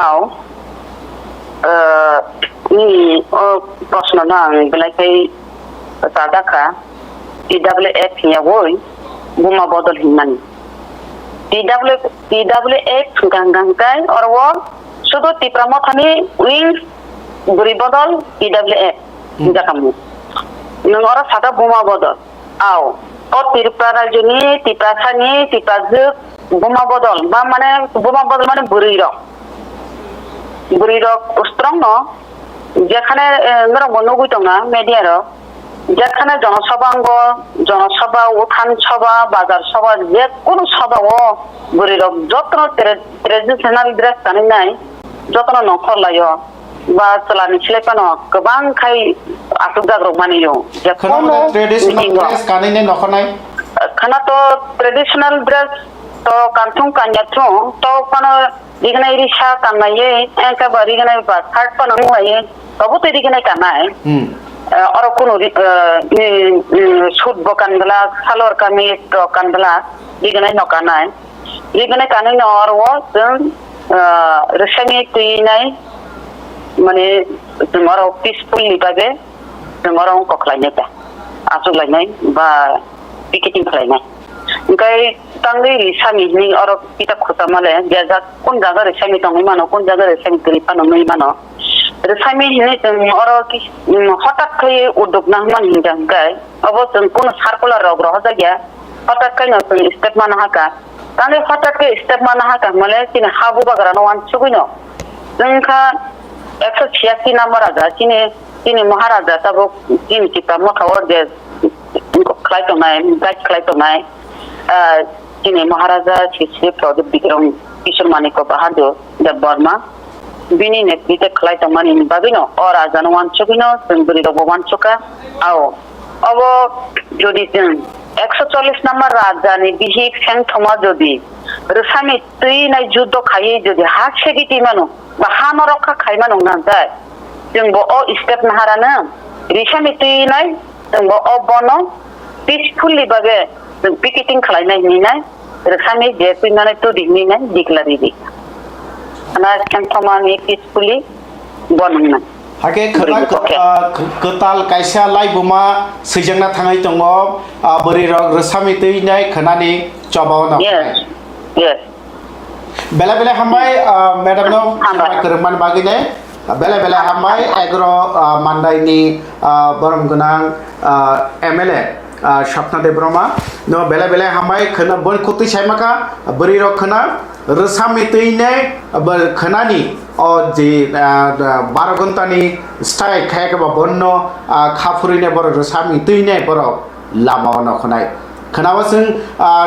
আও ni প্রশ্ন না বেলাইkai sadaka TWF nya woi buma bodol hinmani TWF ganggang orwo শুধু টিপ্রামথানি উইংস বুড়ি বদল TWF জাকামু নংরা সাদা বোমা বদল আও ও ত্রিপুরা রাজ্যনি ত্রিপুরাসানি ত্রিপুরাজুক বোমা বদল বা মানে বোমা বদল মানে বুড়ি রক স্ট্রং ন যেখানে নগুই দং না মেডিয়ার যেখানে জনসভা উত্থান সভা বাজার সভা যে কোনো সভা ও বুড়ি রক যত্ন ট্রেডিশনাল ড্রেস গানি নাই যত্ন নখরলায় বা চলানি ছিলেপানো গোबां খাই আটক জাগ্রক মানিयो যে কোনো ট্রেডিশনাল ড্রেস কানিনে নখনাই খানা তো ট্রেডিশনাল ড্রেস তো কানথুং কান্যাথুং তো পানো দিগনাই রিসা কান্নায়ে একা বাড়ি গনাই বা শার্ট পানো হয়ে তবু তো দিগনাই কানাই আর কোনো সুট বকানগলা সালোয়ার কামিজ কানগলা দিগনাই নকানাই দিগনাই কানাই নর ও রেশমি তুইনাই মানে তোমার পিসফুলি ভাবে তোমার কখলাইনাই তা আচুলাইনাই বা পিকেটিং খালাইনাই ओमफ्राय तांगै रिसामि नि अर किता खुता माले जेजा कोन जागा रिसामि दंगै मानो कोन जागा रिसामि गरि पानो नै मानो रिसामि नि जों अर कि हठात खै उद्योग ना मान हिंगां गाय अब जों कोन सार्कुलार रग रह जागिया हठात खै न जों स्टेप मानो हाका तांगै हठात खै स्टेप मानो हाका माले किन हाबु बागरा न वान सुगैनो जोंखा 186 नम्बर आजा किने महाराजा तब किने किता मथावर जे खलाइतनाय गाइड खलाइतनाय किने महाराजा श्री प्रदीप विक्रम किशोर मानिक बहादुर देव वर्मा बिनि नेतृत्व खलाइतमानि बाबिनो और राजानो वानचुगिनो जोंबुरि वानचुका आओ अब जदि जों 140 नम्बर राजानि बिहि फेंथमा जदि रसामि तैनाय युद्ध खायै जदि हा सेगिति मानो बा हा नरखा खाय मानो ना जाय जोंबो अ स्टेप नाहारानो रिसामि तैनाय जोंबो अ बनो पिसफुलि बागे जों पिकेटिं खालायनाय निनाय रोखामि जे फैनानै तो दिगनिनाय दिगलारि दि ana केनथमानि पिसफुलि बनना हाके कताल कायसा लाइबुमा सैजंना थाङै दङ बोरै रसामि तैनाय खनानि चबावना yes बेला हामाय मैडम नो करमान बागिने बेला हामाय एग्रो मानदायनि बरम गोनां एमएलए स्वप्नादेव ब्रह्मा नो बेला हामाय खना बन कुति साइमाका बरि रखना रसामि तैने खनानि ओ जे 12 घन्टानि स्ट्राइक खायका बन्नो खाफुरिने बर रसामि तैने बर लामा नखनाय खनावसों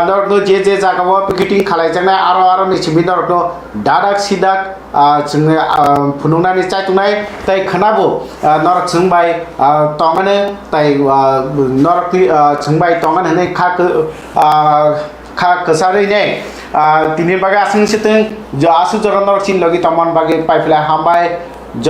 नरनो जे जागाव पिकेटिं खालायजानाय आरो निसिबि नरनो दादाक सिदाक जोङो फुनुंनानै चायतुनाय ताय खनाबो नरक जोंबाय तंगाने ताय नरकनि जोंबाय तंगान हनै खा कसारैने तिनि बागे आसिंसितों जो आसु जरनर चिन लगी तमन बागे पाइफला हामबाय